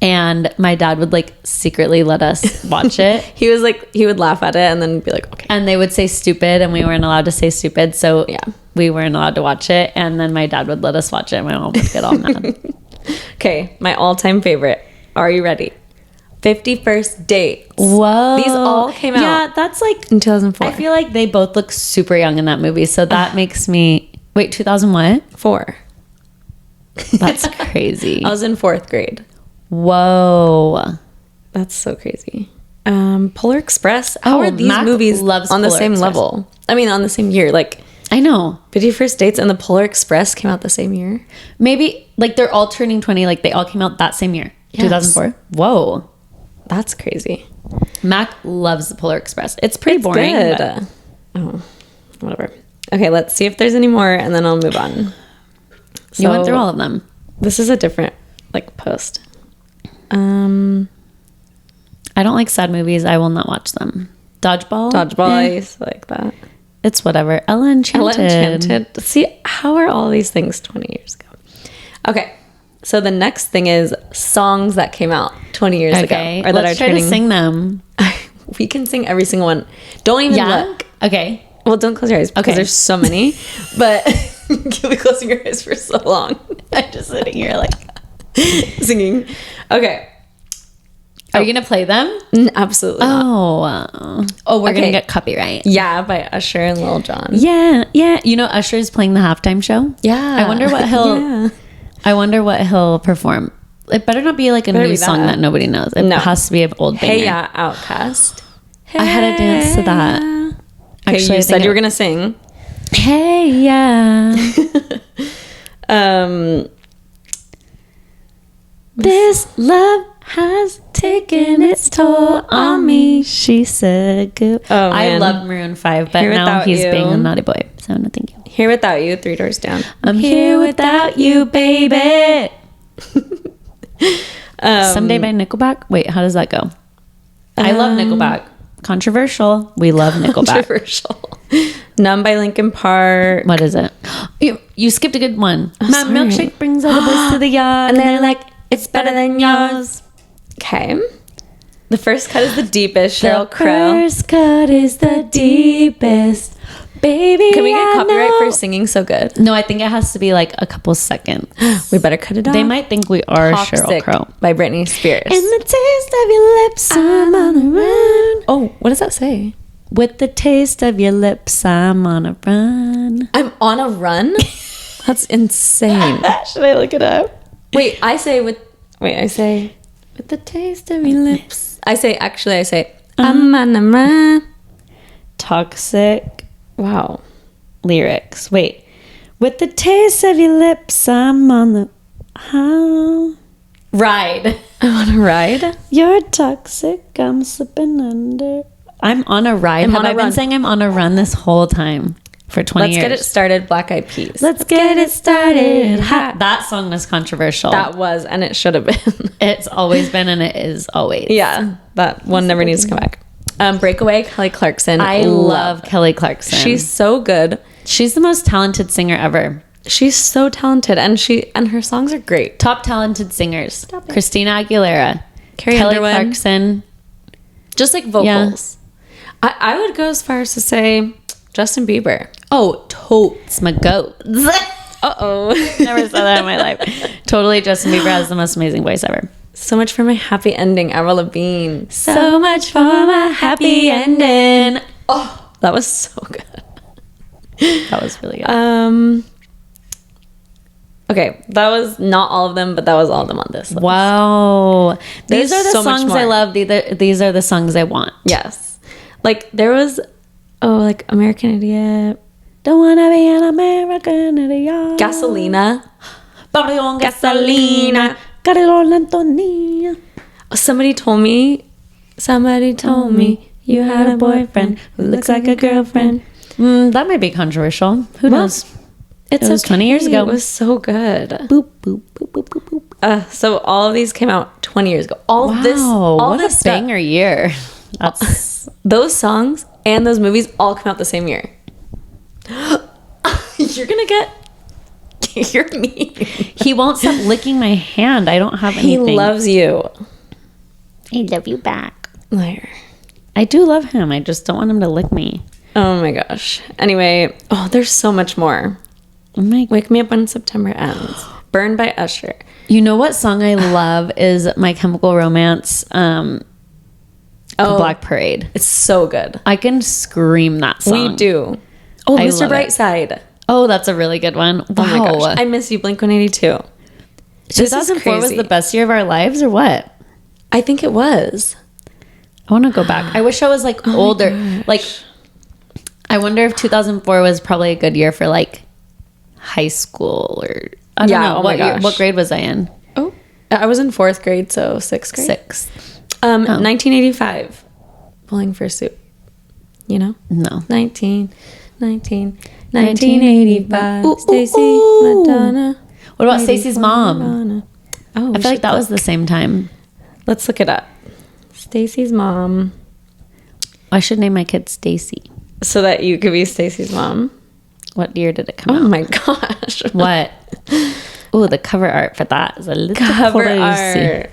And my dad would like secretly let us watch it. He would laugh at it and then be like, okay. And they would say stupid, and we weren't allowed to say stupid. So we weren't allowed to watch it. And then my dad would let us watch it, and my mom would get all mad. Okay, my all-time favorite. Are you ready? 50 First Dates. Whoa. These all came out. Yeah, that's like in 2004. I feel like they both look super young in that movie. So that makes me... Wait, 2000 what? 4. That's crazy. I was in 4th grade. Whoa. That's so crazy. Polar Express. How are these movies on the same level? I mean, on the same year. Like, I know. 50 First Dates and the Polar Express came out the same year. Maybe, like, they're all turning 20. Like, they all came out that same year. Yes. 2004. Whoa. That's crazy. Mac loves the Polar Express. It's pretty boring. Good. Oh, whatever. Okay, let's see if there's any more, and then I'll move on. You went through all of them. This is a different, like, post. I don't like sad movies. I will not watch them. Dodgeball. I used to like that. It's whatever. Ella Enchanted. See, how are all these things 20 years ago? Okay, so the next thing is songs that came out 20 years ago. Or that let's try to sing them. We can sing every single one. Don't even look. Okay. Well, don't close your eyes because there's so many. But you'll be closing your eyes for so long. I'm just sitting here like singing. Okay. Are you gonna play them? Absolutely not. Oh, we're gonna get copyright. Yeah, by Usher and Lil Jon. Yeah. You know, Usher's playing the halftime show. Yeah. I wonder what he'll. I wonder what he'll perform. It better not be like a new song that nobody knows. It has to be an old banger. Hey Ya, Outcast. Hey. I had to dance to that. Okay, actually, you said you were gonna sing. Hey Ya. This love has taken its toll on me. She said good. Oh, I love Maroon 5, but now he's being a naughty boy. So no, thank you. Here Without You, 3 Doors Down. I'm here without you, baby. Someday by Nickelback. Wait, how does that go? I love Nickelback. Controversial. We love Nickelback. Controversial. Numb by Linkin Park. What is it? You skipped a good one. Oh, My sorry. milkshake brings all the boys to the yard. And they're like, it's better than yours. Okay. The first cut is the deepest. Sheryl Crow. The first cut is the deepest. Baby, Can we get copyright for singing so good? No, I think it has to be like a couple seconds. We better cut it off. They might think we are Sheryl Toxic Crow. by Britney Spears. And the taste of your lips, I'm on a run. Oh, what does that say? With the taste of your lips, I'm on a run. I'm on a run? That's insane. Should I look it up? Wait, I say with the taste of your lips. I say I'm on a run. Toxic Wow. lyrics. Wait. With the taste of your lips, I'm on the ride. I'm on a ride? You're toxic, I'm slipping under. I'm on a ride. Have I been saying I'm on a run this whole time for 20 years? Let's get it started, Black Eyed Peas. Let's get it started. That song was controversial. That was, and it should have been. It's always been, and it is always. Yeah, that one never needs to come back. Breakaway, Kelly Clarkson. I love Kelly Clarkson. She's so good. She's the most talented singer ever. She's so talented, and her songs are great. Top talented singers: Christina Aguilera, Carrie Kelly Underwood. Clarkson. Just like vocals. Yeah. I would go as far as to say Justin Bieber. Oh, totes my goat. Uh-oh. Never said that in my life. Totally, Justin Bieber has the most amazing voice ever. So much for my happy ending, Avril Lavigne. So much for my happy ending. Oh, that was so good. That was really good. Okay, that was not all of them, but that was all of them on this list. Wow. These are the so much songs more. I love. These are the songs I want. Yes. Like, there was, like American Idiot. Don't wanna be an American idiot. Gasolina. Gasolina. Got it all, Antonia. Somebody told me you had a boyfriend who looks like a girlfriend. That might be controversial. Who knows? It was 20 years ago. It was so good. Boop, boop, boop, boop, boop, boop. So all of these came out 20 years ago. All what this a banger year. That's those songs and those movies all come out the same year. You're gonna get. You're mean. He won't stop licking my hand. I don't have anything. He loves you. I love you back. Liar. I do love him. I just don't want him to lick me. Oh my gosh. Anyway, there's so much more. Wake Me Up When September Ends. Burned by Usher. You know what song I love is My Chemical Romance, The Black Parade. It's so good. I can scream that song. We do. Oh, I Mr. love Brightside. Oh, that's a really good one. Wow. Oh my gosh. I miss you, Blink-182. 2004 was the best year of our lives, or what? I think it was. I want to go back. I wish I was like older. Like, I wonder if 2004 was probably a good year for like high school, or I don't know. What grade was I in? Oh, I was in 4th grade, so 6th grade. 6th. 1985. Bowling for Soup. You know? No. 1985. Stacy Madonna. What about Stacy's mom? Oh, I feel like that was the same time. Let's look it up. Stacy's mom. I should name my kid Stacy. So that you could be Stacy's mom. What year did it come out? Oh my gosh. What? Oh, the cover art for that is a little cover crazy. art.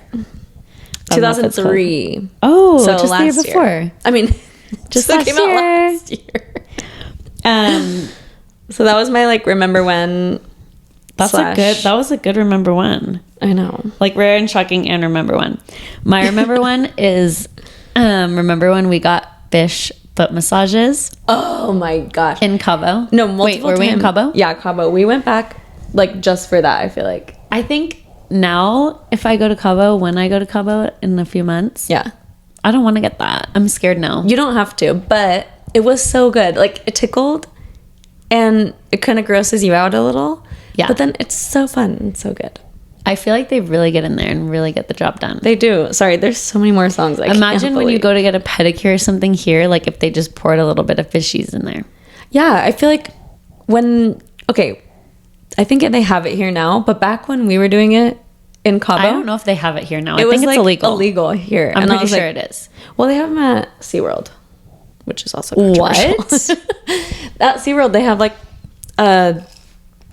2003. Oh, so just the year before. I mean, just last year. So that was my like remember when. That was a good remember when. I know. Like rare and shocking and remember when. My remember one is remember when we got fish foot massages. Oh my gosh. In Cabo. No, multiple Wait, were we in Cabo? Yeah, Cabo. We went back like just for that, I feel like. I think now if I go to Cabo, when I go to Cabo in a few months. Yeah. I don't want to get that. I'm scared now. You don't have to, but it was so good. Like it tickled and it kind of grosses you out a little. Yeah. But then it's so fun and so good. I feel like they really get in there and really get the job done. They do. Sorry, there's so many more songs. Imagine when you go to get a pedicure or something here, like if they just poured a little bit of fishies in there. Yeah, I feel like I think they have it here now, but back when we were doing it in Cabo. I don't know if they have it here now. I think it's illegal. Illegal here. I'm pretty sure it is. Well, they have them at SeaWorld, which is also controversial. What? At SeaWorld, they have like I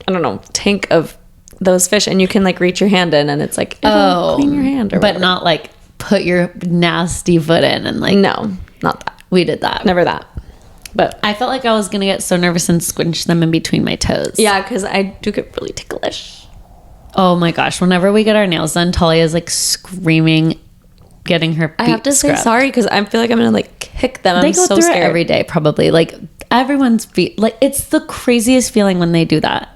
don't know, tank of those fish, and you can like reach your hand in, and it's like, clean your hand, or but whatever. not like put your nasty foot in and like. No, not that. We did that. Never that. But I felt like I was gonna get so nervous and squinch them in between my toes. yeah, because I do get really ticklish. Oh my gosh! Whenever we get our nails done, Talia's like screaming, getting her feet I have to say scrubbed. sorry because I feel like I'm gonna like kick them. They I'm go so through scared. it every day, probably. Like everyone's feet. Like it's the craziest feeling when they do that.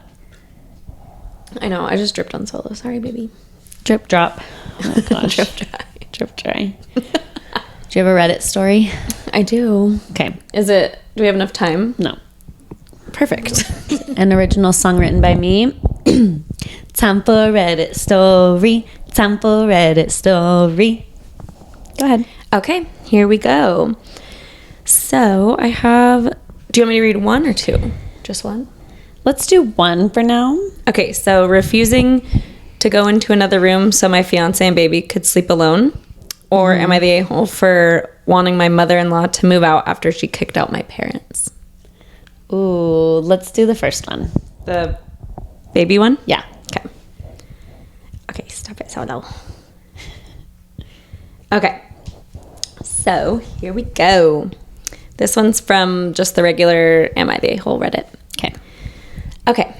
I know. I just dripped on Solo. Sorry, baby. Drip drop. Oh my gosh. Drip dry. Drip dry. Do you have a Reddit story? I do. Okay. Is it? Do we have enough time? No. Perfect. An original song written by me. Time for Reddit story. Time for Reddit story. Go ahead. Okay, here we go. So I have. Do you want me to read one or two? Just one? Let's do one for now. Okay, so refusing to go into another room so my fiance and baby could sleep alone. Or am I the a-hole for wanting my mother-in-law to move out after she kicked out my parents? Ooh, let's do the first one. The baby one? Yeah. Okay. Okay, stop it, Solo. Okay. So, here we go. This one's from just the regular Am I the A-hole Reddit. Okay. Okay.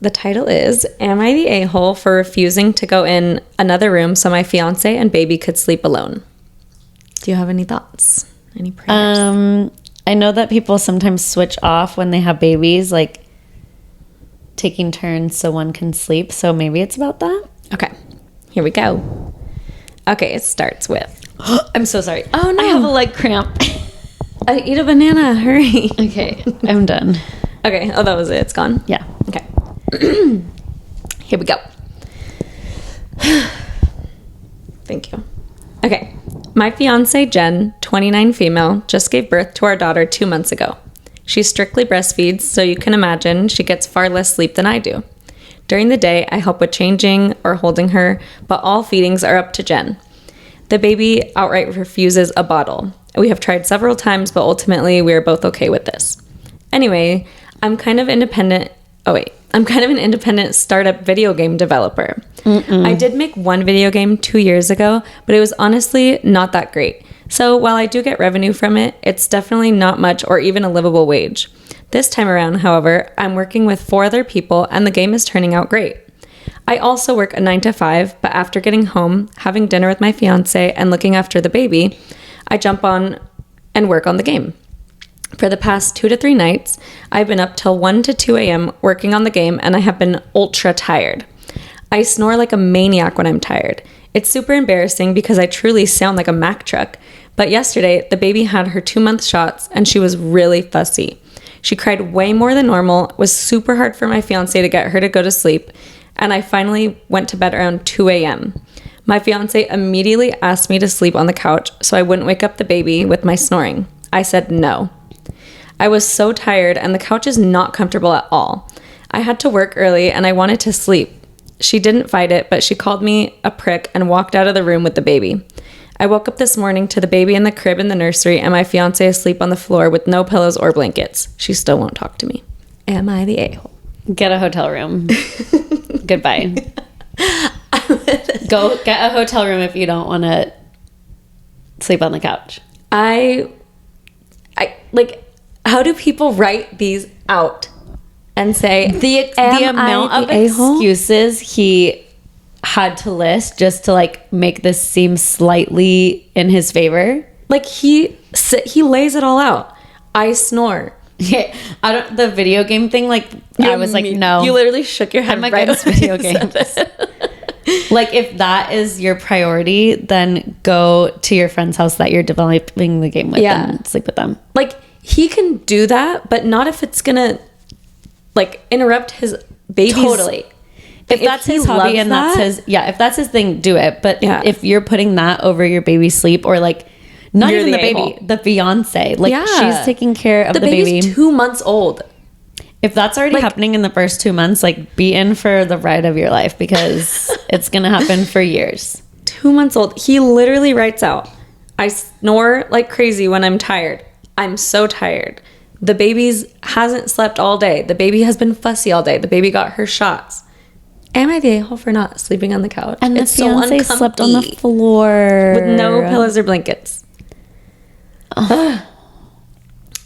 The title is, Am I the a-hole for refusing to go in another room so my fiance and baby could sleep alone? Do you have any thoughts? Any prayers? I know that people sometimes switch off when they have babies, like taking turns so one can sleep. So maybe it's about that. Okay. Here we go. Okay, it starts with, I'm so sorry. Oh, no. I have a leg cramp. eat a banana, hurry. Okay, I'm done. Okay, oh, that was it. It's gone? Yeah. Okay. Here we go. Thank you. Okay. My fiance, Jen, 29 female, just gave birth to our daughter 2 months ago. She strictly breastfeeds, so you can imagine she gets far less sleep than I do. During the day, I help with changing or holding her, but all feedings are up to Jen. The baby outright refuses a bottle. We have tried several times, but ultimately we are both okay with this. Anyway, I'm kind of an independent startup video game developer. I did make one video game 2 years ago, but it was honestly not that great. So while I do get revenue from it, it's definitely not much or even a livable wage. This time around, however, I'm working with 4 other people and the game is turning out great. I also work a 9 to 5, but after getting home, having dinner with my fiance, and looking after the baby, I jump on and work on the game. For the past 2 to 3 nights, I've been up till 1 to 2 a.m. working on the game, and I have been ultra tired. I snore like a maniac when I'm tired. It's super embarrassing because I truly sound like a Mack truck, but yesterday, the baby had her 2-month shots, and she was really fussy. She cried way more than normal, it was super hard for my fiance to get her to go to sleep, and I finally went to bed around 2 a.m. My fiance immediately asked me to sleep on the couch so I wouldn't wake up the baby with my snoring. I said no. I was so tired and the couch is not comfortable at all. I had to work early and I wanted to sleep. She didn't fight it, but she called me a prick and walked out of the room with the baby. I woke up this morning to the baby in the crib in the nursery and my fiance asleep on the floor with no pillows or blankets. She still won't talk to me. Am I the a-hole? Get a hotel room. Goodbye. Go get a hotel room if you don't want to sleep on the couch. I like, how do people write these out and say The amount of excuses he had to list just to like make this seem slightly in his favor? Like he lays it all out. I snore. Yeah, the video game thing, like I was like, no. You literally shook your head I'm right against when video you said games. this. Like if that is your priority, then go to your friend's house that you're developing the game with and sleep with them. Like he can do that, but not if it's gonna like interrupt his baby's. Totally. If that's his hobby and that's his, if that's his thing, do it. But if you're putting that over your baby's sleep or like, not You're even the a-hole. baby, the fiance, like she's taking care of the baby. Baby's 2 months old. If that's already happening in the first 2 months, like be in for the ride of your life because it's going to happen for years. 2 months old. He literally writes out, I snore like crazy when I'm tired. I'm so tired. The baby hasn't slept all day. The baby has been fussy all day. The baby got her shots. Am I the a-hole for not sleeping on the couch? And it's the fiance slept on the floor. With no pillows or blankets.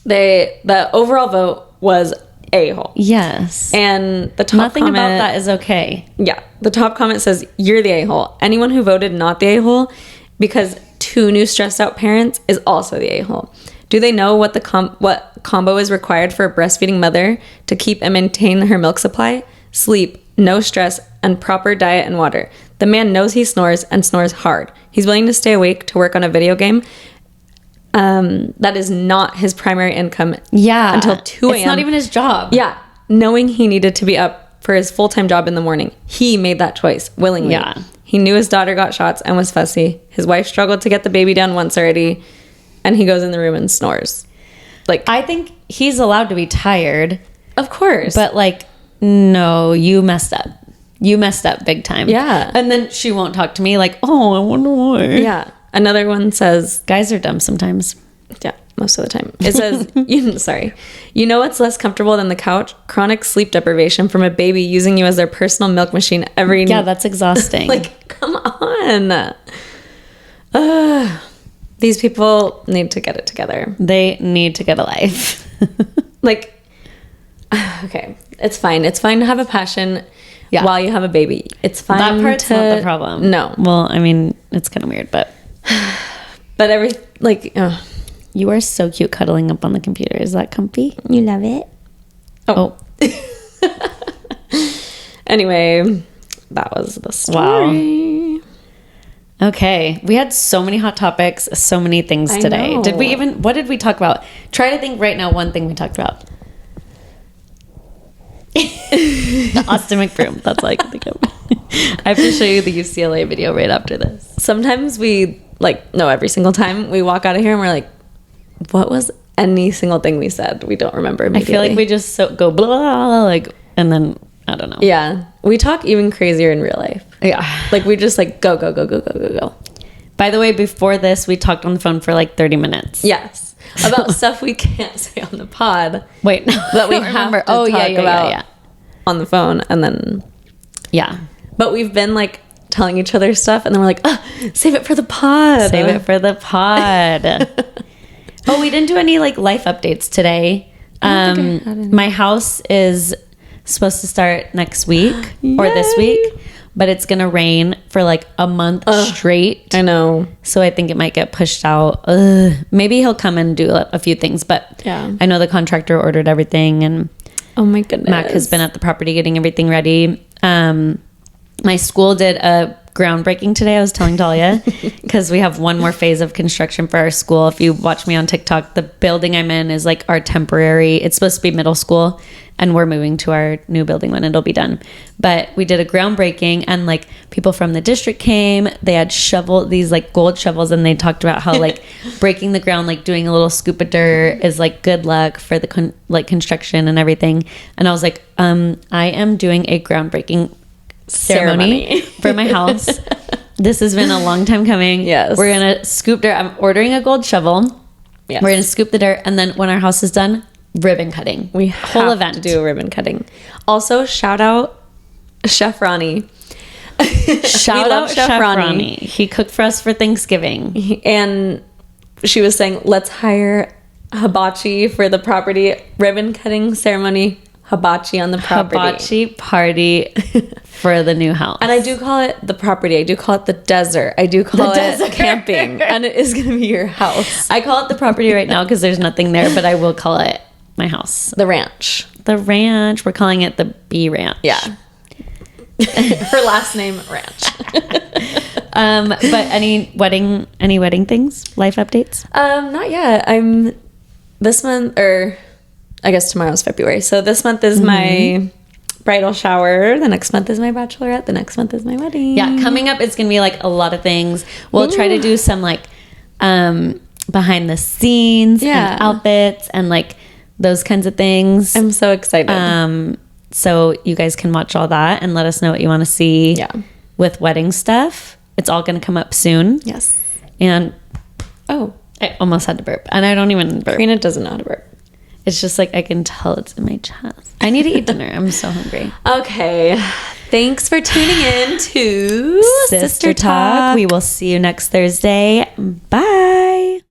The overall vote was a-hole. Yes. And the top Nothing comment, about that is okay. Yeah. The top comment says, you're the a-hole. Anyone who voted not the a-hole because 2 new stressed out parents is also the a-hole. Do they know what what combo is required for a breastfeeding mother to keep and maintain her milk supply? Sleep, no stress, and proper diet and water. The man knows he snores and snores hard. He's willing to stay awake to work on a video game. That is not his primary income. Yeah. Until 2 a.m. It's not even his job. Yeah. Knowing he needed to be up for his full-time job in the morning. He made that choice willingly. Yeah. He knew his daughter got shots and was fussy. His wife struggled to get the baby down once already. And he goes in the room and snores. Like, I think he's allowed to be tired. Of course. But like, no, you messed up. You messed up big time. Yeah. And then she won't talk to me like, oh, I wonder why. Yeah. Another one says... Guys are dumb sometimes. Yeah, most of the time. It says, sorry. You know what's less comfortable than the couch? Chronic sleep deprivation from a baby using you as their personal milk machine every... Yeah, that's exhausting. Like, come on. These people need to get it together. They need to get a life. Like, okay, it's fine. It's fine to have a passion while you have a baby. It's fine. That part's not the problem. No. Well, I mean, it's kind of weird, but you are so cute cuddling up on the computer. Is that comfy? You love it? Oh. Anyway, that was the story. Wow. Okay. We had so many hot topics, so many things today. What did we talk about? Try to think right now one thing we talked about. Austin McBroom. That's all I can think of. I have to show you the UCLA video right after this. Sometimes every single time we walk out of here and we're like, what was any single thing we said? We don't remember immediately. I feel like we just go blah, blah, blah, like, and then I don't know. Yeah. We talk even crazier in real life. Yeah. Like we just like go, go, go, go, go, go, go. By the way, before this, we talked on the phone for like 30 minutes. Yes. About stuff we can't say on the pod. Wait, no. That we have to talk about on the phone. And then... Yeah. But we've been like telling each other stuff and then we're like, save it for the pod. Save it for the pod. Oh, we didn't do any like life updates today. My house is supposed to start next week or this week, but it's gonna rain for like a month straight. I know. So I think it might get pushed out. Maybe he'll come and do a few things, but yeah, I know the contractor ordered everything and oh my goodness, Mac has been at the property getting everything ready. My school did a groundbreaking today. I was telling Dahlia because we have one more phase of construction for our school. If you watch me on TikTok, the building I'm in is like our temporary, it's supposed to be middle school and we're moving to our new building when it'll be done. But we did a groundbreaking and like people from the district came, they had these like gold shovels and they talked about how like breaking the ground, like doing a little scoop of dirt is like good luck for the construction and everything. And I was like, I am doing a groundbreaking ceremony for my house. This has been a long time coming. Yes. We're gonna scoop dirt. I'm ordering a gold shovel. Yes. We're gonna scoop the dirt and then when our house is done, ribbon cutting. We have to do a ribbon cutting. Also, shout out Chef Ronnie. Shout out Chef Ronnie. He cooked for us for Thanksgiving. And she was saying, let's hire hibachi for the property. Ribbon cutting ceremony. Hibachi on the property. Hibachi party for the new house. And I do call it the property. I do call it the desert. I do call it camping. And it is going to be your house. I call it the property right now because there's nothing there, but I will call it my house. The ranch. The ranch. We're calling it the B Ranch. Yeah. Her last name, Ranch. But any wedding things? Life updates? Not yet. I'm this month, or I guess tomorrow's February. So this month is my bridal shower. The next month is my bachelorette. The next month is my wedding. Yeah, coming up, it's going to be like a lot of things. We'll try to do some like behind the scenes and outfits and like those kinds of things. I'm so excited. So you guys can watch all that and let us know what you want to see with wedding stuff. It's all going to come up soon. Yes. And I almost had to burp. And I don't even burp. Karina doesn't know how to burp. It's just like I can tell it's in my chest. I need to eat dinner. I'm so hungry. Okay. Thanks for tuning in to Sister Talk. We will see you next Thursday. Bye.